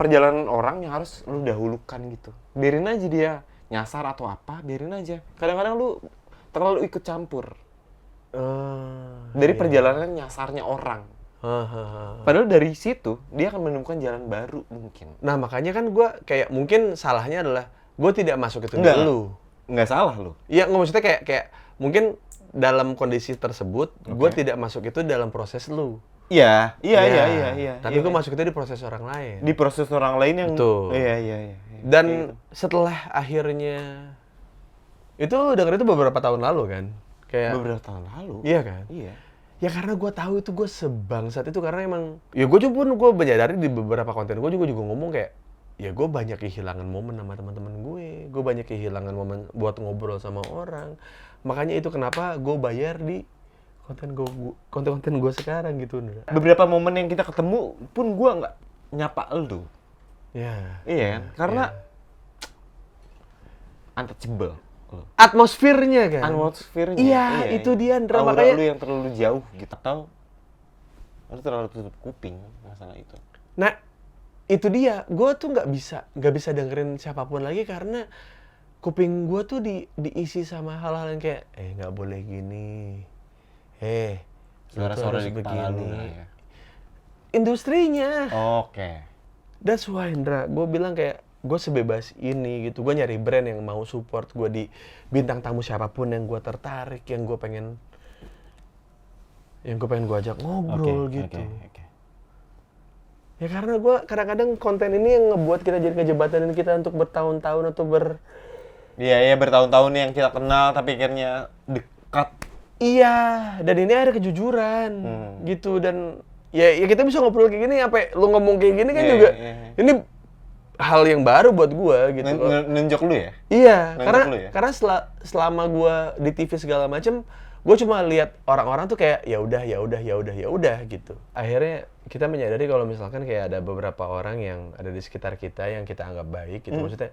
[SPEAKER 2] perjalanan orang yang harus lu dahulukan gitu. Biarin aja dia nyasar atau apa, biarin aja. Kadang-kadang lu terlalu ikut campur dari perjalanan nyasarnya orang. Padahal dari situ dia akan menemukan jalan baru mungkin.
[SPEAKER 1] Nah makanya kan gue kayak mungkin salahnya adalah gue tidak masuk itu
[SPEAKER 2] Enggak.
[SPEAKER 1] dulu.
[SPEAKER 2] Nggak salah lu.
[SPEAKER 1] Iya, nggak, maksudnya kayak mungkin dalam kondisi tersebut gue tidak masuk itu dalam proses lu.
[SPEAKER 2] Iya.
[SPEAKER 1] Tapi gue masuk itu di proses orang lain.
[SPEAKER 2] di proses orang lain yang
[SPEAKER 1] Betul.
[SPEAKER 2] Iya.
[SPEAKER 1] Dan setelah akhirnya itu lu denger itu beberapa tahun lalu kan? Kayak
[SPEAKER 2] beberapa tahun lalu.
[SPEAKER 1] iya kan?
[SPEAKER 2] Iya.
[SPEAKER 1] Ya karena gue tahu itu gue sebangsat itu, karena emang ya gue menyadari di beberapa konten gue juga ngomong kayak ya gue banyak kehilangan momen sama teman-teman gue banyak kehilangan momen buat ngobrol sama orang. Makanya itu kenapa gue bayar di konten gue sekarang gitu.
[SPEAKER 2] Beberapa momen yang kita ketemu pun gua nggak nyapa lu.
[SPEAKER 1] Ya.
[SPEAKER 2] Iya kan? Karena untouchable.
[SPEAKER 1] Atmosfernya kan.
[SPEAKER 2] Atmosfernya.
[SPEAKER 1] Iya, itu dia, Ndra.
[SPEAKER 2] Aura
[SPEAKER 1] Makanya
[SPEAKER 2] lu yang terlalu jauh gitu. Atau lu terlalu tutup kuping masalah itu.
[SPEAKER 1] nah, itu dia. Gue tuh nggak bisa dengerin siapapun lagi karena kuping gue tuh diisi sama hal-hal yang kayak nggak boleh gini.
[SPEAKER 2] Suara-suara di kepala lu lah ya.
[SPEAKER 1] Industrinya.
[SPEAKER 2] Oke.
[SPEAKER 1] That's why, Indra. Gue bilang kayak gue sebebas ini gitu. Gue nyari brand yang mau support gue di bintang tamu siapapun yang gue tertarik, yang gue pengen gue ajak ngobrol gitu.
[SPEAKER 2] Oke.
[SPEAKER 1] Ya karena gue kadang-kadang konten ini yang ngebuat kita jadi kejebatanin kita untuk bertahun-tahun atau
[SPEAKER 2] Iya, bertahun-tahun yang kita kenal tapi akhirnya dekat.
[SPEAKER 1] Iya, dan ini ada kejujuran gitu, dan ya kita bisa ngobrol kayak gini, apa lu ngomong kayak gini kan juga ini hal yang baru buat gua gitu.
[SPEAKER 2] Nunjuk lu ya?
[SPEAKER 1] Iya,
[SPEAKER 2] Nunjuk lu ya?
[SPEAKER 1] karena selama gua di TV segala macem, gua cuma lihat orang-orang tuh kayak ya udah gitu. Akhirnya kita menyadari kalau misalkan kayak ada beberapa orang yang ada di sekitar kita yang kita anggap baik gitu, maksudnya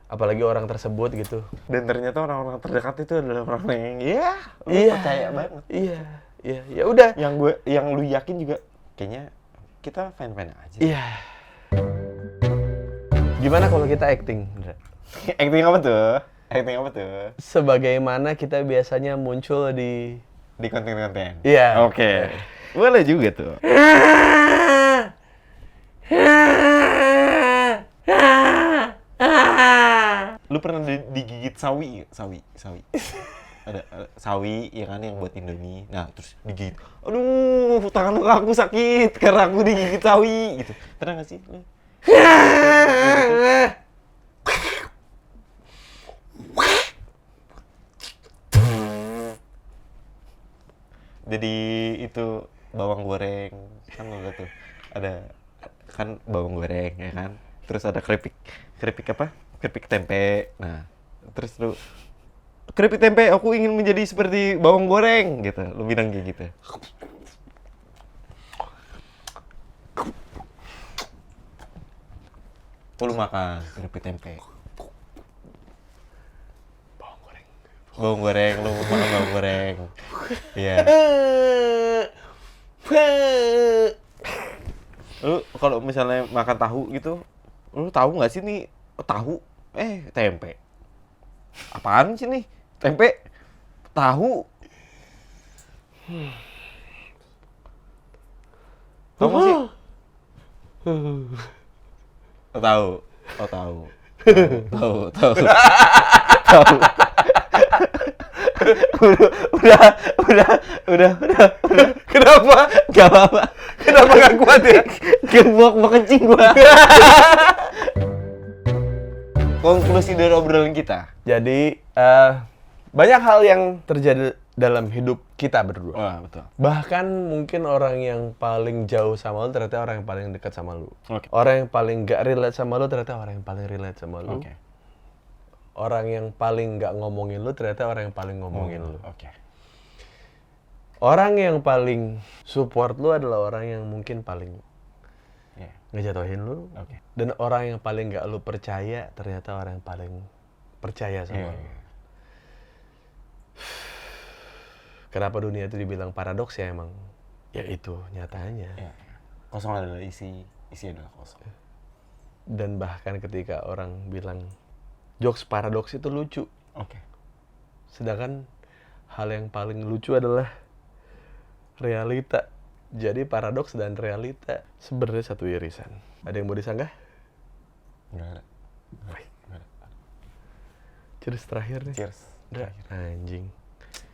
[SPEAKER 1] apalagi orang tersebut gitu.
[SPEAKER 2] Dan ternyata orang-orang terdekat itu adalah orang yang percaya banget.
[SPEAKER 1] Iya, ya udah.
[SPEAKER 2] Yang lu yakin juga kayaknya kita fine-fine aja.
[SPEAKER 1] Iya. Gimana kalau kita acting, Indra?
[SPEAKER 2] Acting apa tuh?
[SPEAKER 1] Sebagaimana kita biasanya muncul di
[SPEAKER 2] konten-konten.
[SPEAKER 1] Iya.
[SPEAKER 2] Oke. Boleh juga tuh. Lu pernah digigit sawi? Sawi. Ada sawi ya kan yang buat Indomie. Nah, terus digigit. Aduh, tangan aku sakit karena aku digigit sawi gitu. Pernah enggak sih? Jadi itu bawang goreng kan, ada tuh. Ada kan bawang goreng ya kan.
[SPEAKER 3] terus ada keripik apa? Keripik tempe. Nah, terus lu keripik tempe, aku ingin menjadi seperti bawang goreng gitu. Lu bilang kayak gitu. Lu makan keripik tempe. Bawang goreng, lu makan bawang goreng. Iya. Lu kalau misalnya makan tahu gitu, lu tahu nggak sih nih tahu? Tempe. Apaan sih nih? Tempe, tahu. Kamu sih? Oh, tahu. Oh, tahu. Tahu. Tahu. Udah.
[SPEAKER 1] Kenapa?
[SPEAKER 3] Gak apa-apa.
[SPEAKER 1] Kenapa nggak kuat ya?
[SPEAKER 3] Mau kencing gua. Konklusi dari obrolan kita.
[SPEAKER 1] Jadi banyak hal yang terjadi dalam hidup kita berdua.
[SPEAKER 3] Wah, betul.
[SPEAKER 1] Bahkan mungkin orang yang paling jauh sama lu ternyata orang yang paling dekat sama lu.
[SPEAKER 3] Oke.
[SPEAKER 1] Orang yang paling gak relate sama lu ternyata orang yang paling relate sama lu.
[SPEAKER 3] Oke.
[SPEAKER 1] Orang yang paling gak ngomongin lu ternyata orang yang paling ngomongin lu.
[SPEAKER 3] Oke.
[SPEAKER 1] Orang yang paling support lu adalah orang yang mungkin paling
[SPEAKER 3] Iya.
[SPEAKER 1] ngejatuhin lu.
[SPEAKER 3] Oke.
[SPEAKER 1] Dan orang yang paling gak lu percaya ternyata orang yang paling percaya sama
[SPEAKER 3] Iya.
[SPEAKER 1] lu. Kenapa dunia itu dibilang paradoks ya emang? Ya itu nyatanya.
[SPEAKER 3] Iya. Kosong adalah isi adalah kosong.
[SPEAKER 1] Dan bahkan ketika orang bilang jokes paradoks itu lucu.
[SPEAKER 3] Oke.
[SPEAKER 1] Sedangkan hal yang paling lucu adalah realita. Jadi paradoks dan realita sebenarnya satu irisan. Ada yang mau disanggah?
[SPEAKER 3] Enggak ada.
[SPEAKER 1] Cheers terakhir nih.
[SPEAKER 3] Cheers.
[SPEAKER 1] Udah, anjing.